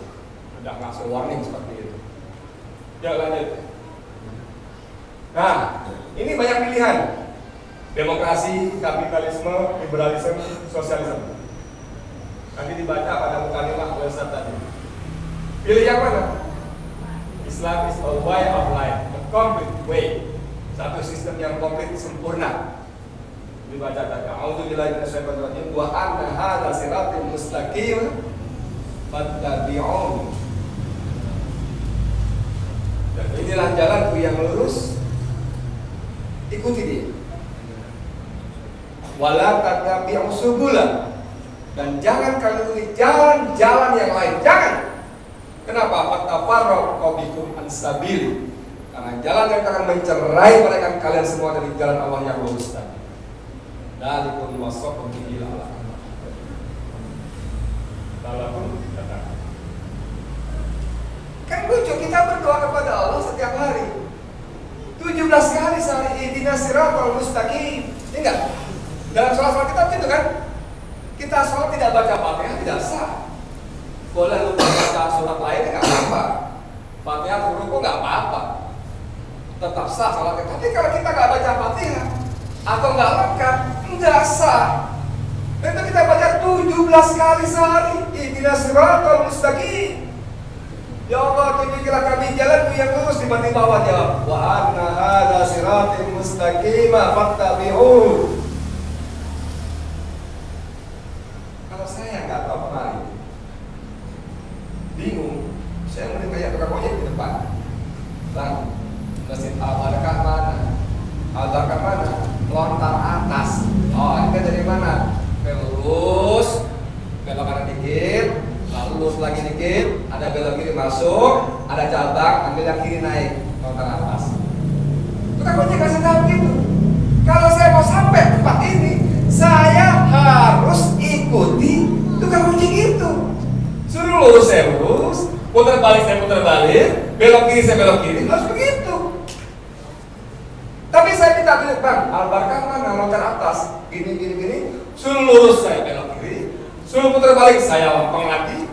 D: udah ngasih warning seperti itu. Ya lanjut. Nah, ini banyak pilihan. Demokrasi, kapitalisme, liberalisme, sosialisme. Nanti dibaca pada mukadimah Ustaz tadi. Pilih yang mana? Islam is a way of life, a complete way. Satu sistem yang komplit sempurna. Dibaca tadi. A'udzubillahi minasyaitonir rajim wa anna hadza siratal mustaqim fattabi'un. Dan inilah jalanku yang lurus, ikuti dia. Wala tattabi'u subula, dan jangan kalian ikuti jalan-jalan yang lain. Jangan. Kenapa? Fatafarraqu bikum an sabili. Karena jalan yang akan mencerai mereka kalian semua dari jalan Allah yang lurus tadi. Dalikum wasaqum bihi la'allakum tattaqun. Kan lucu, kita berdoa kepada Allah setiap hari 17 kali sehari, ihdinas siratal mustaqim. Enggak? Dalam sholat kita gitu kan? Kita sholat tidak baca Fatihah tidak sah. Boleh lupa baca surat lain nggak apa-apa. Fatihah ruku nggak apa-apa. Tetap sah sholatnya. Tapi kalau kita nggak baca Fatihah atau nggak lengkap, nggak sah. Itu kita baca 17 kali sehari, ihdinas siratal mustaqim. Ya Allah, tunjukilah kami jalanmu yang lurus. Di bawah jawab, wa anna hadza siratal mustaqim fattabi'uhu. Kalau saya nggak tahu kemarin, bingung, saya mending kayak tukang ojek di depan. Bang, Masjid Al-Barakah mana? Al-Barakah mana? Lontar atas. Oh, ini dari mana? Lurus, belok kanan dikit, lalu lurus lagi dikit, ada belok kiri masuk, ada cabang, ambil yang kiri naik, lontar atas. Tukang ojek kasih tahu gitu. Kalau saya mau sampai tempat ini, saya harus ikuti tukang ojek itu. Suruh lurus saya lurus, putar balik saya putar balik, belok kiri saya belok kiri, harus begitu. Tapi saya minta dulu, Bang, Al-Barakah mana? Lontar atas, gini. Suruh lurus saya belok kiri, suruh putar balik saya lompong lagi,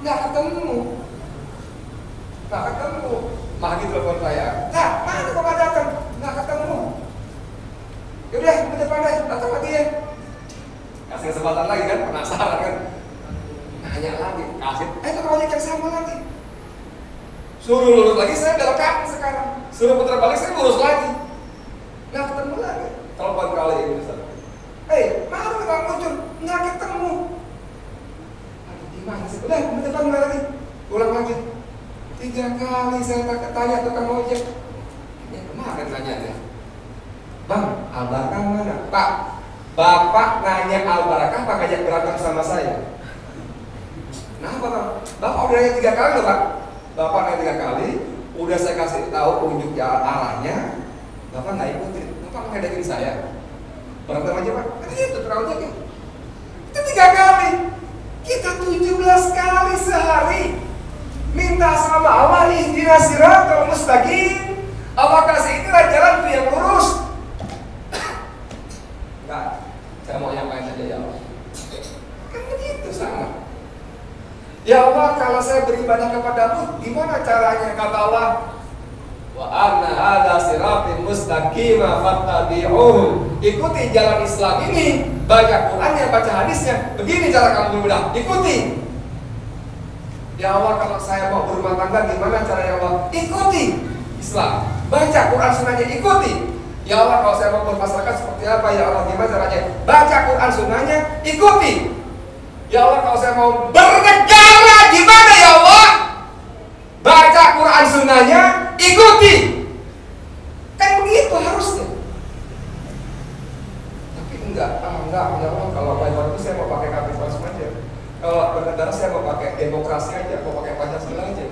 D: nggak ketemu. Mahdi telepon saya, nah mana kok nggak datang? Nggak ketemu. Yaudah, ke depan deh, datang lagi ya. Kasih kesempatan lagi kan, penasaran kan. Nanya lagi, kasih, tukang ojek yang sama lagi. Suruh lurus lagi, saya belok kanan sekarang. Suruh putar balik, saya lurus lagi. Nggak ketemu lagi. Telepon kali ini, Ustaz. Mana tukang muncul? Nggak ketemu. Aduh, gimana sih? Udah, ke depan lagi. Ulang lagi. 3 kali saya tanya tukang ojek. Ya kemarin nanya ya. Bang, Al-Barakah mana? Pak, Bapak nanya Al-Barakah, Pak ngajak berantem sama saya. Kenapa Bang? Bapak udah nanya 3 kali loh Pak. Bapak nanya 3 kali, udah saya kasih tahu unjuk arahnya, Bapak nggak ikutin. Bapak ngedekin saya. Berantem aja Pak. Kan itu tukang ojek ya. Itu 3 kali. Kita 17 kali sehari minta sama Allah, ihdinas siratal mustaqim. Allah kasih inilah jalan yang lurus. Enggak, saya mau yang lain aja ya Allah. Kan begitu sama. Ya Allah, kalau saya beribadah kepadamu, gimana caranya? Kata Allah, wa anna hadza siratal mustaqim fattabi'uhu. Ikuti jalan Islam ini, baca Qurannya, baca hadisnya. Begini cara kamu beribadah, ikuti. Ya Allah, kalau saya mau berumah tangga, gimana caranya Allah? Ikuti Islam, baca Quran sunnahnya, ikuti. Ya Allah, kalau saya mau bermasyarakat seperti apa? Ya Allah, gimana caranya? Baca Quran sunnahnya, ikuti. Ya Allah, kalau saya mau bernegara, gimana ya Allah? Baca Quran sunnahnya, ikuti. Kan begitu harusnya. Tapi enggak, ya Allah, kalau Pak itu saya mau pakai kapitalisme aja. Kalau bernegara saya mau pakai demokrasi aja, mau pakai Pancasila aja.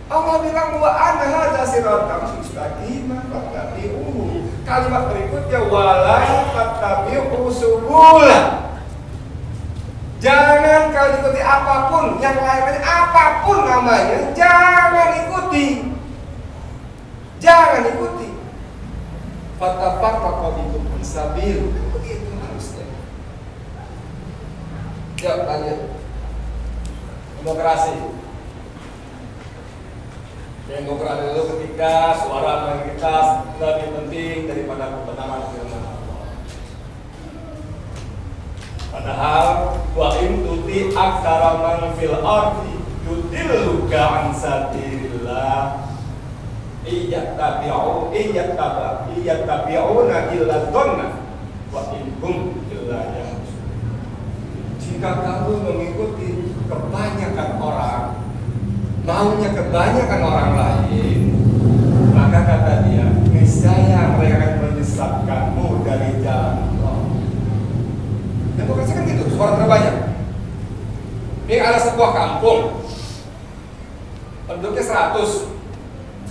D: Allah bilang wa anna hadza siratal mustaqim fattabi'uhu. Kalimat berikutnya wala tattabi'u subula. Jangan kalian ikuti apapun yang lainnya, apapun namanya, jangan ikuti. Jangan ikuti. Fatafarraqu bikum an sabil. Begitu harusnya. Yuk lanjut. Demokrasi. Demokrasi itu ketika suara mayoritas lebih penting daripada kebenaran firman Allah. Padahal wa in tuti aktsara man fil ardi yudilluka an sabilillah iyattabi'una illa dhanna wa in hum illa yahsun. Jika kamu mengikuti kebanyakan orang, maunya kebanyakan orang lain, maka kata dia, niscaya mereka akan menyesatkanmu dari jalan Allah. Demokrasi kan gitu, suara terbanyak. Ini ada sebuah kampung, penduduknya 100,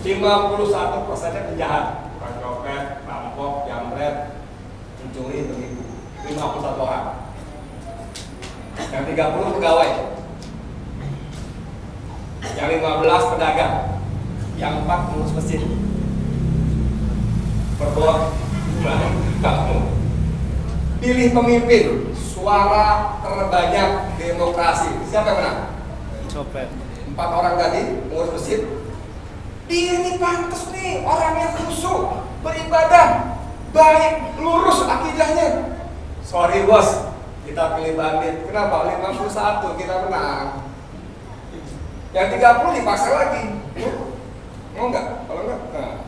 D: 51%-nya penjahat, tukang copet, rampok, jambret, mencuri, begitu. 51 orang. Yang 30 pegawai, yang 15 pedagang, yang 4 pengurus masjid. Berbuat kamu pilih pemimpin, suara terbanyak demokrasi. Siapa yang menang?
E: Copet.
D: 4 orang tadi pengurus masjid. Dia ini pantas nih, orang yang khusyuk, beribadah, baik, lurus akidahnya. Sorry bos, kita pilih bandit. Kenapa? 51 kita menang. Yang 30 dipaksa lagi. Mau nggak? Kalau nggak, nah.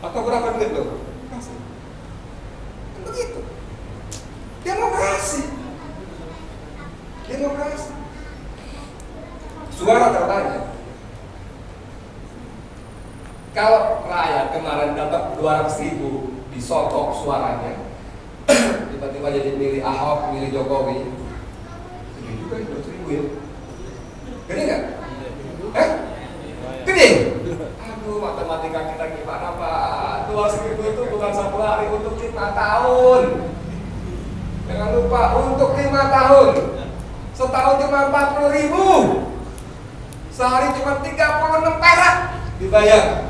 D: Atau berapa duit lo? Kasih. Begitu. Demokrasi. Demokrasi. Suara terbanyak. Kalau rakyat kemarin dapat 200.000 disokok suaranya, tiba-tiba jadi milih Ahok, milih Jokowi, gede juga 200.000 ya. Gede nggak? Gede? Aduh, matematika kita gimana Pak? 200.000 itu bukan 1 hari, untuk 5 tahun. Jangan lupa, untuk 5 tahun. Setahun cuma 40.000. Sehari cuma 36 perak dibayar.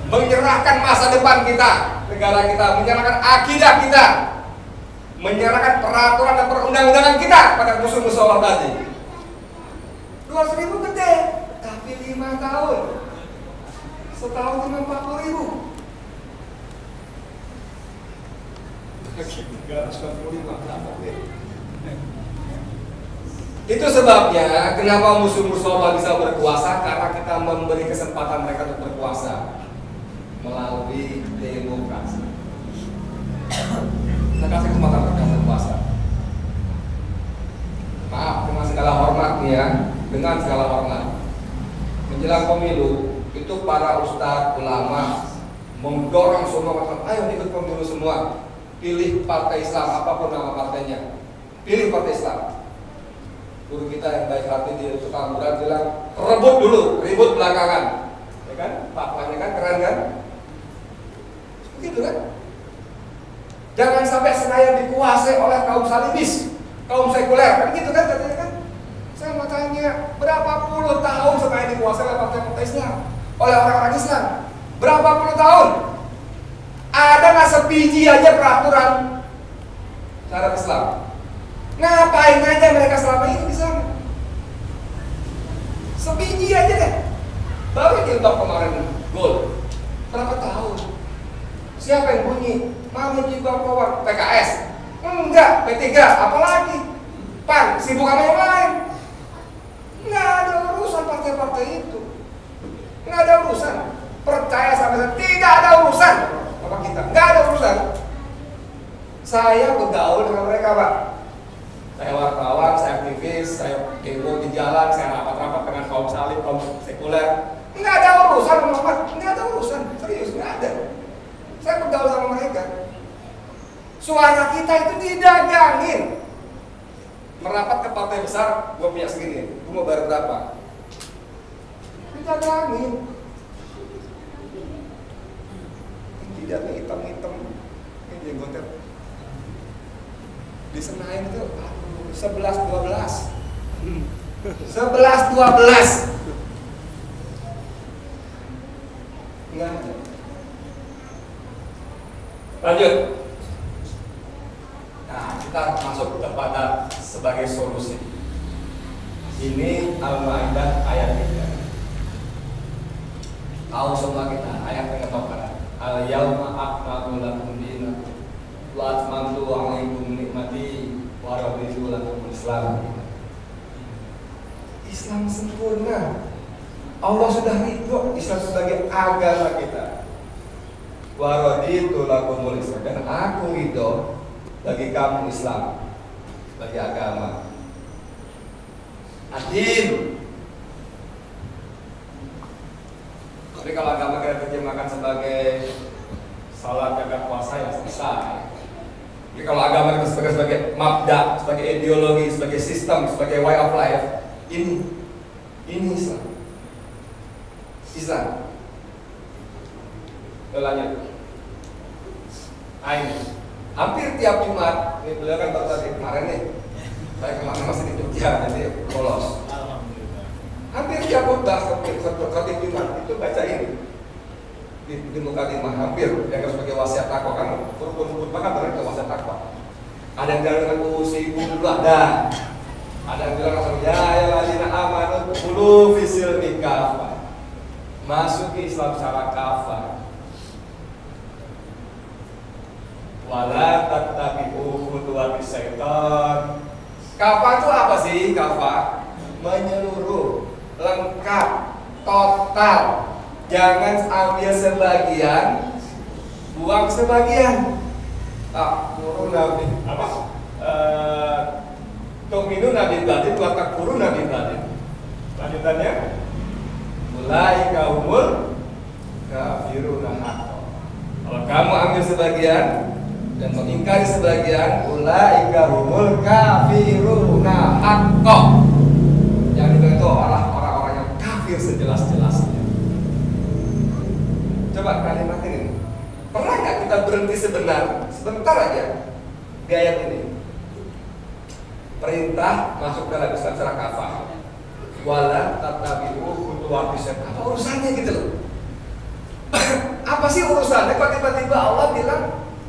D: Menyerahkan masa depan kita, negara kita, menyerahkan akidah kita, menyerahkan peraturan dan perundang-undangan kita pada musuh-musuh Allah tadi. 200.000 gede, tapi 5 tahun, setahun cuma 40.000. 345. Itu sebabnya kenapa musuh-musuh Allah bisa berkuasa, karena kita memberi kesempatan mereka untuk berkuasa melalui demokrasi. Kita kasih kesempatan mereka berkuasa. Maaf, dengan segala hormat nih ya, dengan segala hormat. Menjelang pemilu itu para ustadz, ulama mendorong semua masyarakat, ayo ikut pemilu semua, pilih partai Islam apapun nama partainya, pilih partai Islam. Guru kita yang baik hati di Petamburan bilang, rebut dulu, ribut belakangan, ya kan? Fatwanya kan keren kan? Begitu kan? Jangan sampai Senayan dikuasai oleh kaum salibis, kaum sekuler, kan gitu kan katanya kan? Saya mau tanya, berapa puluh tahun Senayan dikuasai oleh partai-partai Islam, oleh orang-orang Islam? Berapa puluh tahun? Ada nggak sebiji aja peraturan syariat Islam? Ngapain aja mereka selama ini di sana? Sebiji aja deh. Baru diungkap kemarin gol. Berapa tahun? Siapa yang bunyi? Mami juga Power PKS? Enggak, P3, apalagi? PAN, sibuk sama yang lain. Nggak ada urusan partai-partai itu. Nggak ada urusan. Percaya sama saya, tidak ada urusan sama kita. Nggak ada urusan. Saya bergaul dengan mereka, Pak. Saya wartawan, saya aktivis, saya demo di jalan, saya rapat-rapat dengan kaum salib, kaum sekuler. Nggak ada urusan, Muhammad. Nggak ada urusan, serius, nggak ada. Saya bergaul sama mereka. Suara kita itu didagangin. Merapat ke partai besar, gue punya segini, gue mau bayar berapa? Didagangin. Tidak hitam-hitam, ini jenggotnya. Di Senayan itu 11-12 enggak ada. Lanjut. Nah, kita masuk kepada sebagai solusi. Ini Al-Maidah ayat 3. Tahu semua kita ayat yang keempat. Al-yawma akmaltu lakum dinakum wa atmamtu 'alaikum ni'mati Islam. Islam sempurna. Allah sudah ridho Islam sebagai agama kita. Wa raditu lakumul Islam, dan aku ridho bagi kamu Islam sebagai agama. Adil. Tapi kalau agama kita terjemahkan sebagai salat, zakat, puasa, ya selesai. Jadi kalau agama kita sebagai mabda, sebagai ideologi, sebagai sistem, sebagai way of life, ini Islam. Islam. Kita lanjut. Ini hampir tiap Jumat, ini beliau kan baru tadi kemarin nih. Saya kemarin masih di Jogja, jadi polos. Hampir tiap khotbah khotib Jumat itu baca ini di mukadimah, hampir yang sebagai wasiat takwa kan, khutbah kan berarti wasiat takwa. Ada yang bilang dengan usiku dulu ada yang bilang langsung ya ladina amanu qulu fisil nikah, masuki Islam secara kafah. Wala tattabi'u khutuwati syaitan. Kafah itu apa sih? Kafah menyeluruh, lengkap, total. Jangan ambil sebagian, buang sebagian. Takfuru nabi apa? Tu'minu nabi batin wa takfuru nabi batin. Lanjutannya, ulaika humul kafiruna haqqan. Kalau kamu ambil sebagian dan mengingkari sebagian, ulaika humul kafiruna haqqan. Yang itu adalah orang-orang yang kafir sejelas-jelasnya. Coba kalimat ini, pernah nggak kita berhenti sebentar aja di ayat ini? Perintah masuk dalam Islam secara kafah. Wala tattabi'u khutuwati syaitan. Apa urusannya gitu loh? Apa sih urusannya kok tiba-tiba Allah bilang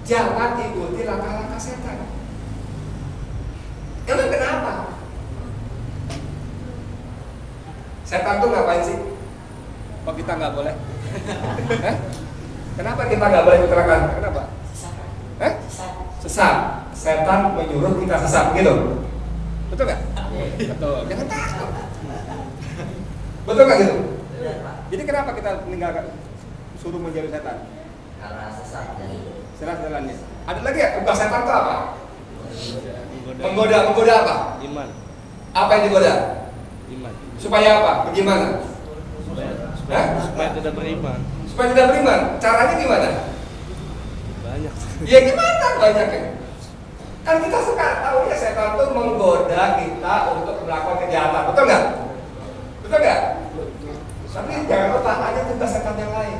D: jangan ikuti langkah-langkah setan? Emang kenapa? Setan tuh ngapain sih? Kok kita nggak boleh? Kenapa kita nggak boleh diterangkan? Kenapa? Sesat. Setan menyuruh kita sesat, gitu. Betul nggak? Betul. Jangan takut. Betul nggak gitu? Jadi kenapa kita meninggalkan, suruh menjauhi setan?
E: Karena sesat dari
D: Sesat jalannya. Ada lagi ya? Tugas setan itu apa? Menggoda apa?
F: Iman.
D: Apa yang digoda?
F: Iman.
D: Supaya apa? Bagaimana?
F: Supaya tidak beriman.
D: Supaya tidak beriman. Caranya gimana?
F: Banyak.
D: Ya gimana banyaknya? Kan kita suka tahu ya setan itu menggoda kita untuk melakukan kejahatan, betul nggak? Betul nggak? Tapi jangan lupa ada juga setan yang lain.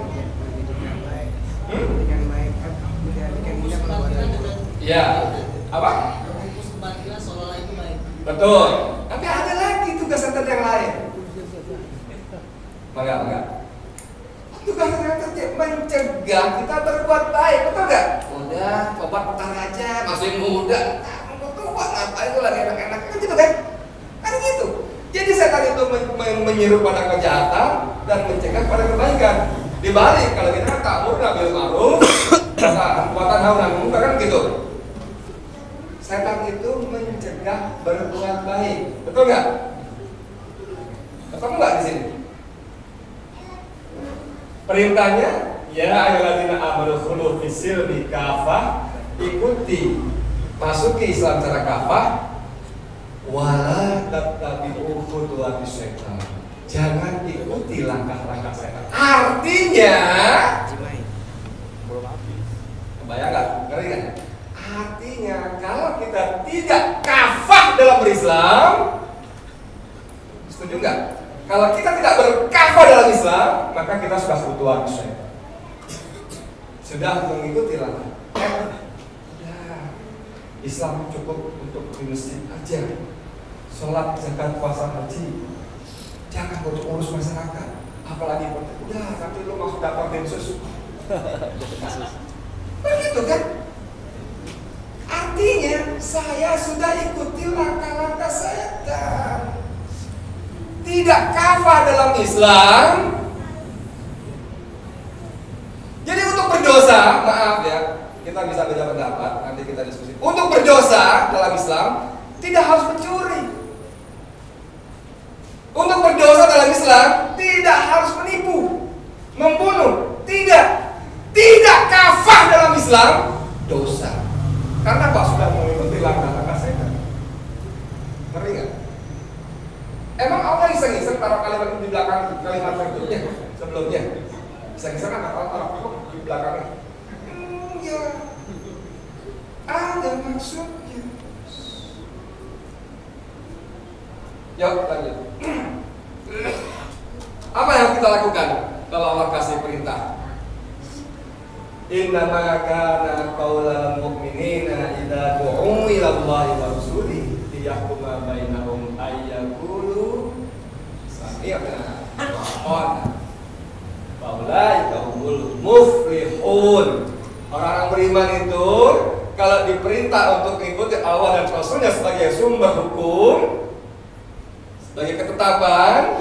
D: Ya, apa? Betul. Tapi ada lagi tugas setan yang lain. Enggak. Tugas setan mencegah kita berbuat baik, betul nggak? Udah, coba putar aja, masih muda. Tua ngapain itu lagi enak-enak kan gitu kan? Kan gitu. Jadi setan itu menyeru pada kejahatan dan mencegah pada kebaikan. Dibalik kalau kita kan ta'mur bil ma'ruf, wa tanhauna 'anil munkar kan gitu. Setan itu mencegah berbuat baik, betul nggak? Ketemu nggak di sini? Perintahnya, ya ayyuhalladzina amanu khulu fisilmi kafah, ikuti, masuki Islam secara kafah, wala tattabi'u khutuwati syaitan. Jangan ikuti langkah-langkah setan. Artinya, kebayang nggak? Ngeri kan? Artinya kalau kita tidak kafah dalam berislam, setuju nggak? Kalau kita tidak berkafah dalam Islam, maka kita sudah sekutuan syaitan. Sudah mengikuti langkah. Ya, Islam cukup untuk di masjid aja. Sholat, zakat, puasa, haji. Jangan urus masyarakat. Apalagi udah nanti lu masuk daftar densus. Begitu kan? Artinya saya sudah ikuti langkah-langkah setan. Tidak kafah dalam Islam. Jadi untuk berdosa, maaf ya, kita bisa beda pendapat, nanti kita diskusi. Untuk berdosa dalam Islam, tidak harus mencuri. Untuk berdosa dalam Islam tidak harus menipu, membunuh, tidak kafah dalam Islam dosa. Karena Pak sudah mengikuti langkah-langkah setan. Ngerti nggak? Emang Allah iseng-iseng taruh kalimat di belakang kalimat berikutnya sebelumnya? Iseng-iseng kan taruh di belakangnya? Ya, ada maksudnya. Yuk lanjut. Apa yang kita lakukan kalau Allah kasih perintah? Innama kana qaulal mu'minina idza du'u ila Allahi wa rasulihi liyahkuma bainahum ayyaqulu sami'na wa ata'na. Faulaika humul muflihun. Orang-orang beriman itu kalau diperintah untuk mengikuti Allah dan Rasulnya sebagai sumber hukum, sebagai ketetapan,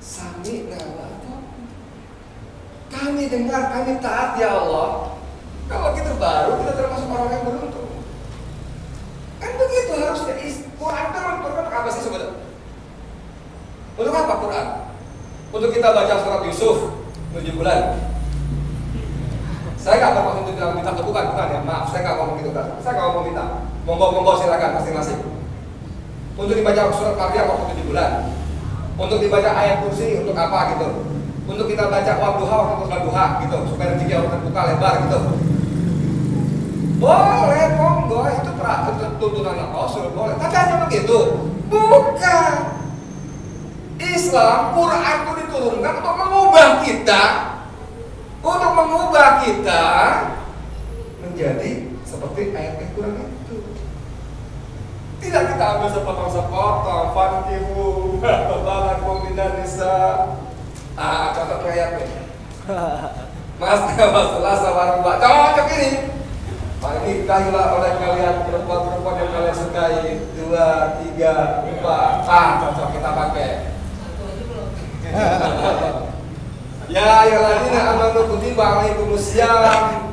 D: sami'na wa ata'na. Kami dengar, kami taat ya Allah. Kalau kita baru, kita termasuk orang yang beruntung. Kan begitu harusnya. Quran itu apa sih sebenarnya? Untuk apa Quran? Untuk kita baca surat Yusuf 7 bulan. Saya nggak bermaksud untuk minta bukan ya. Maaf, saya nggak ngomong gitu kan. Saya nggak ngomong minta. Monggo silakan masing-masing. Untuk dibaca surat Maryam waktu 7 bulan. Untuk dibaca ayat kursi untuk apa gitu? Untuk kita baca wadduha waktu wadduha gitu, supaya rezeki Allah terbuka lebar gitu. Boleh, monggo, itu tuntunan Rasul, boleh. Tapi hanya begitu? Bukan. Islam, Quran itu diturunkan untuk mengubah kita menjadi seperti ayat Quran itu. Tidak kita ambil sepotong-sepotong, fankihu, balakum minan nisa. Contoh kayak nih. Mas Selasa warba. Cocok ini. Nikahilah oleh kalian perempuan-perempuan yang kalian sukai. 2, 3, 4. Cocok kita pakai. Ya ayyuhalladzina amanu kutiba alaikumusiyam.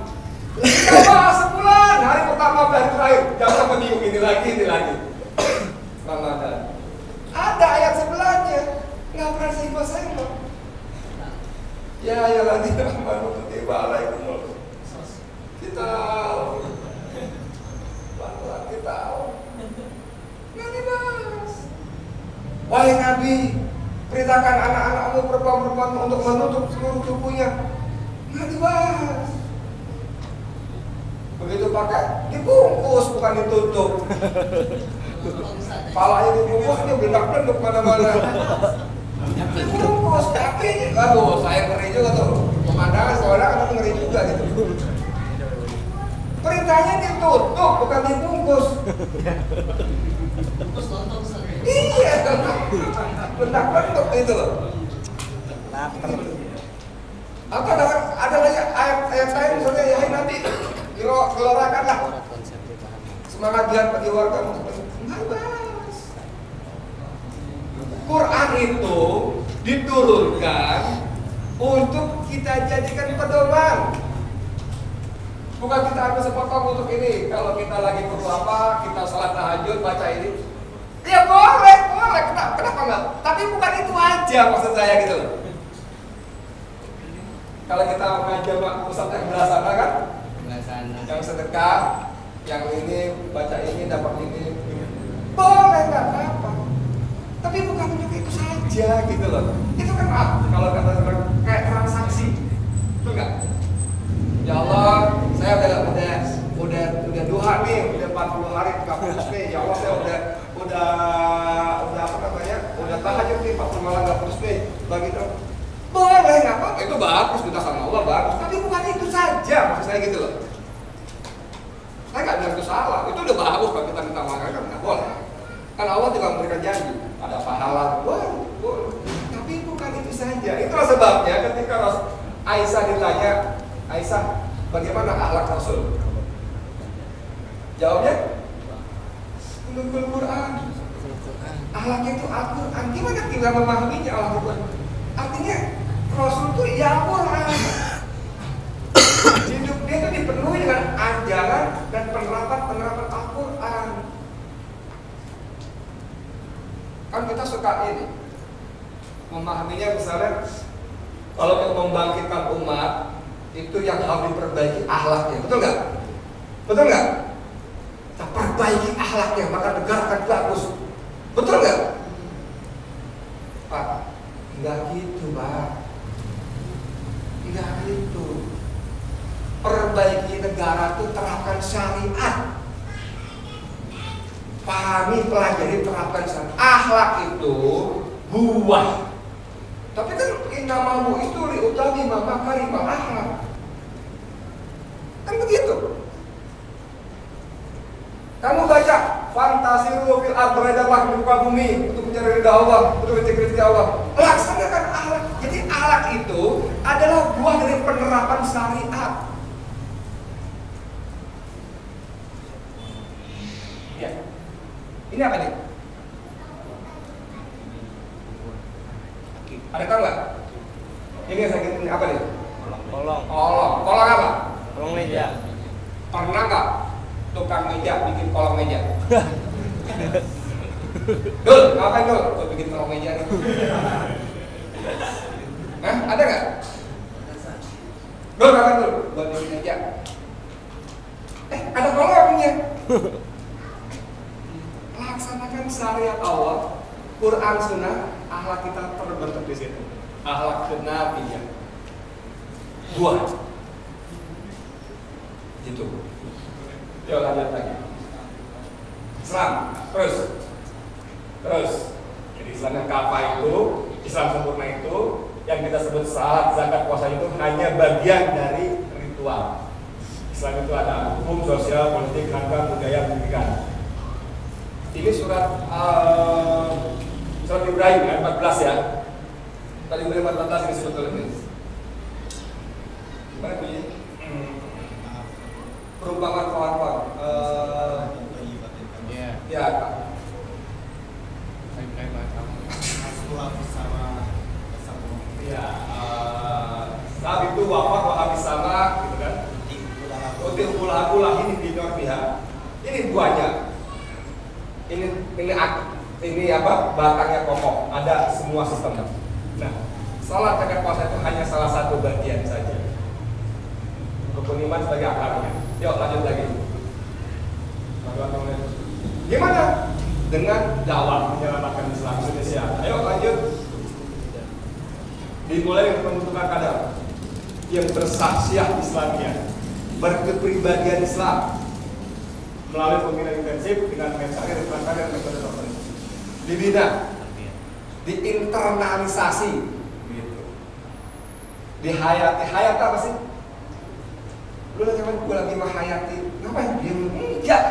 D: Sebulan, hari pertama hari terakhir. Jangan sampai minggu ini lagi. Ramadan. Ada ayat sebelahnya. Nggak pernah saya. Ya ayyuhalladzina amanu kutiba alaikumusiyam. Kita nggak dibahas. Wahai Nabi, perintahkan anak-anakmu perempuan-perempuan untuk menutup seluruh tubuhnya. Nggak dibahas. Begitu pakai dibungkus, bukan ditutup. Palanya dibungkus, dia bedak-beduk mana-mana. Dibungkus, tapi aduh, saya ngeri juga tuh. Pemandangan seorang anak ngeri juga gitu. Perintahnya ditutup, bukan dibungkus. Iya, bedak-beduk itu loh. Apa ada lagi ayat saya misalnya ya nanti gelorakanlah semangat jihad bagi warga nggak bahas. Quran itu diturunkan untuk kita jadikan pedoman, bukan kita ambil sepotong untuk ini. Kalau kita lagi perlu apa, kita sholat tahajud baca ini, ya boleh, kenapa enggak? Tapi bukan itu aja maksud saya gitu loh. Kalau kita mengajar pusat yang belasana kan, yang sedekah, yang ini baca ini dapat ini, boleh nggak apa-apa. Tapi bukan untuk itu saja gitu loh. Itu kan kalau kata orang kayak transaksi, betul nggak? Ya Allah, saya udah duha nih, udah 40 hari nggak putus nih. Ya Allah, saya udah apa namanya? Udah tahajud nih 40 malam nggak putus nih. Bagi dong. Boleh nggak apa-apa, itu bagus, kita sama Allah bagus. Tapi bukan itu saja maksud saya gitu loh. Saya nggak bilang itu salah, itu udah bagus kalau kita minta makan kan nggak boleh. Kan Allah juga memberikan janji, ada pahala, boleh. Tapi bukan itu saja. Itulah sebabnya ketika Aisyah ditanya, Aisyah, bagaimana akhlak Rasul? Jawabnya, menurut Quran. Akhlak itu Al-Quran. Gimana kita memahaminya akhlak Quran? Artinya Rasul itu ya Quran. Hidupnya itu dipenuhi dengan ajaran dan penerapan Al-Quran. suka ini memahaminya, misalnya kalau mau membangkitkan umat itu yang harus diperbaiki akhlaknya, betul nggak? Betul nggak? Kita perbaiki akhlaknya maka negara akan bagus, betul nggak? Pak, nggak gitu Pak, nggak gitu. Perbaiki negara itu terapkan syariat. Pahami, pelajari, terapkan syariat. Akhlak itu buah. Tapi kan innamahu itu liutami makarimah akhlak. Kan begitu. Kamu baca fantasiru fil ardh, beredarlah di muka bumi untuk mencari ridha Allah, untuk mencari ridha Allah. Laksanakan akhlak. Jadi akhlak itu adalah buah dari penerapan syariat. Ya. Ini apa nih? Ada tahu nggak? Ini yang sakit ini apa nih?
F: Kolong.
D: Kolong apa?
F: Kolong meja.
D: Pernah nggak tukang meja bikin kolong meja? Dul, ngapain Dul? Buat bikin kolong meja nih. Hah? Ada nggak? Dul, ngapain Dul? Buat bikin meja. Ada kolongnya. Laksanakan syariat Allah, Quran Sunnah, akhlak kita terbentuk di situ. Akhlak kenabiyah. Buah. Gitu. Yuk lanjut lagi. Islam, terus. Jadi Islam yang kafah itu, Islam sempurna itu, yang kita sebut salat, zakat, puasa itu hanya bagian dari ritual. Islam itu ada hukum, sosial, politik, rangka, budaya, pendidikan. Ini surat Ibrahim ayat 14 ya. Tadi Ibrahim 14 ini sebetulnya ini. Gimana bunyi? Perumpamaan kawan-kawan. Ya. Ya. Saat itu wafat wa habis sama, gitu kan? Util pula ini di Norbiha. Ini buahnya. Ini apa? Batangnya kokoh, ada semua sistemnya. Nah, salat zakat puasa itu hanya salah satu bagian saja. Rukun iman sebagai akarnya. Yuk lanjut lagi. Gimana dengan dakwah menyelamatkan Islam Indonesia? Ayo lanjut. Dimulai dengan pembentukan kadar yang bersaksiah Islamnya, berkepribadian Islam melalui pembinaan intensif dengan metode dan metode tertentu. Dibina, diinternalisasi, gitu. Dihayati. Hayat apa sih? Lu lagi main, gue lagi menghayati. Ngapain? Enggak.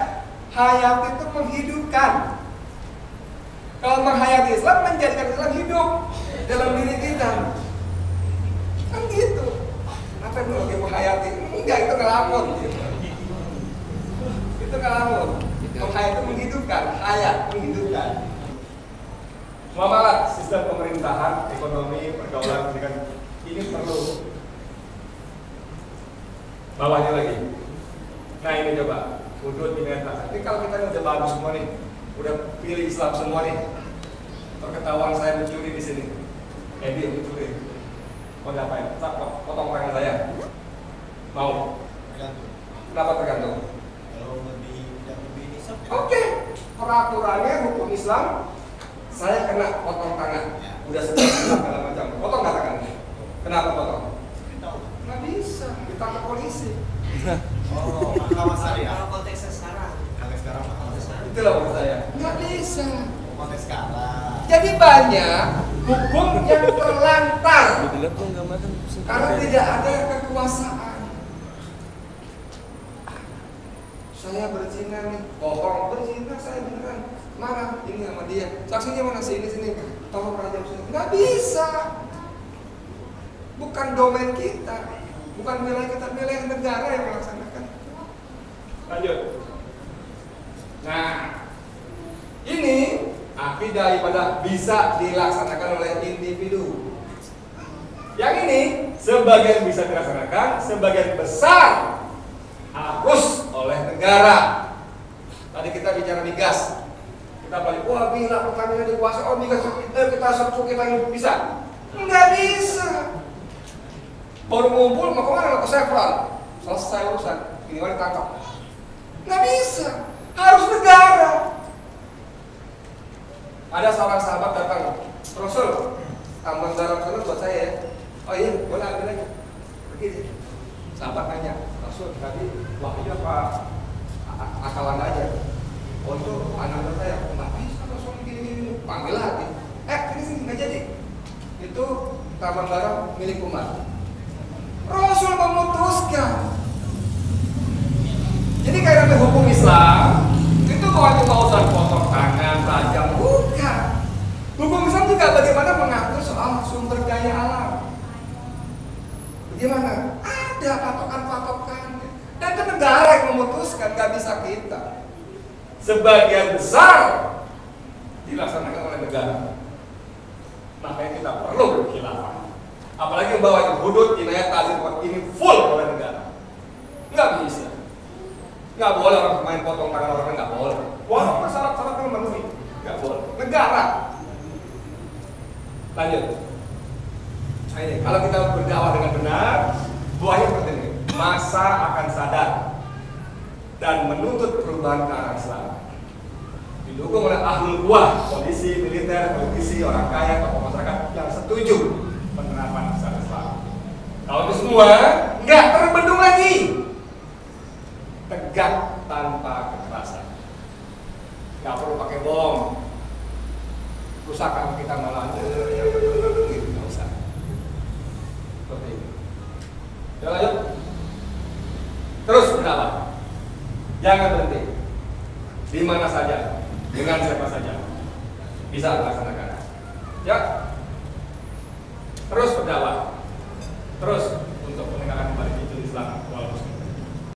D: Hayati itu menghidupkan. Kalau menghayati Islam, menjadikan Islam hidup dalam diri kita. Kan gitu. Apa yang lu lagi menghayati? Enggak, itu ngelamun. Gitu. Itu ngelamun. Menghayati itu menghidupkan. Hayat menghidupkan. Muamalah, sistem pemerintahan, ekonomi, pergaulan, pendidikan ini perlu. Bawahnya lagi. Nah ini coba, hudud bineta. Ini kalau kita udah bagus semua nih, udah pilih Islam semua nih. Terketahuan saya mencuri di sini. Dia mencuri. Mau ngapain? Potong tangan saya. Mau?
C: Tergantung.
D: Kenapa tergantung?
C: Kalau tidak lebih nisab.
D: Oke, peraturannya hukum Islam. Saya kena potong tangan, udah sebelum segala macam. Potong nggak tangannya? Kenapa potong? Nggak bisa, ditangkap polisi.
C: Oh, mahkamah syariah.
E: Kalau konteksnya sekarang.
C: Konteks sekarang mahkamah syariah.
D: Itulah maksud saya. Nggak bisa.
C: Konteks sekarang.
D: Jadi banyak hukum yang terlantar
F: Dilihat tuh nggak makan.
D: karena tidak ada kekuasaan. Saya berzina nih, bohong, berzina saya beneran. Marah ini sama dia, saksinya mana sini, tolong raja sini. Nggak bisa, bukan domain kita, bukan wilayah kita, wilayah negara yang melaksanakan. Lanjut. Nah, ini akidah ibadah bisa dilaksanakan oleh individu. Yang ini sebagian bisa dilaksanakan, sebagian besar harus oleh negara. Tadi kita bicara migas. Kita balik, wah gila pertamina di kuasa om kita serbu kita ini bisa? Nggak bisa. Baru ngumpul mau kemana? Ke Chevron. Selesai urusan. Ini wali tangkap. Nggak bisa. Harus negara. Ada seorang sahabat datang, Rasul, tambang garam sana buat saya ya. Oh iya, boleh ambil aja. Pergi deh. Sahabat nanya, Rasul tadi wahyu apa akalan aja? Oh itu anak saya, nggak bisa Rasul gini. Panggil lagi. Sini nggak jadi. Itu tambang garam milik umat. Rasul memutuskan. Jadi kayak hukum Islam itu bukan cuma urusan potong tangan, tajam, bukan. Hukum Islam juga bagaimana mengatur soal sumber daya alam. Bagaimana? Ada patokan-patokan. Dan itu negara yang memutuskan, nggak bisa kita. Sebagian besar dilaksanakan oleh negara. Makanya kita perlu berkhilafah. Apalagi membawa hudud inayat ta'zir ini full oleh negara. Nggak bisa. Nggak boleh orang main potong tangan orang, nggak boleh. Walaupun syarat-syaratnya memenuhi, nggak boleh. Negara. Lanjut. Nah ini, kalau kita berdakwah dengan benar, buahnya seperti ini. Masa akan sadar dan menuntut perubahan ke arah Islam. Didukung oleh ahlul buah, polisi, militer, politisi, orang kaya, tokoh masyarakat yang setuju penerapan Islam. Kalau itu semua nggak terbendung lagi. Tegak tanpa kekerasan. Nggak perlu pakai bom. Kerusakan kita malah gitu, nggak usah. Seperti itu. Ya lanjut. Terus berdakwah. Jangan berhenti. Di mana saja, dengan siapa saja bisa dilaksanakan. Ya. Terus berdakwah. Terus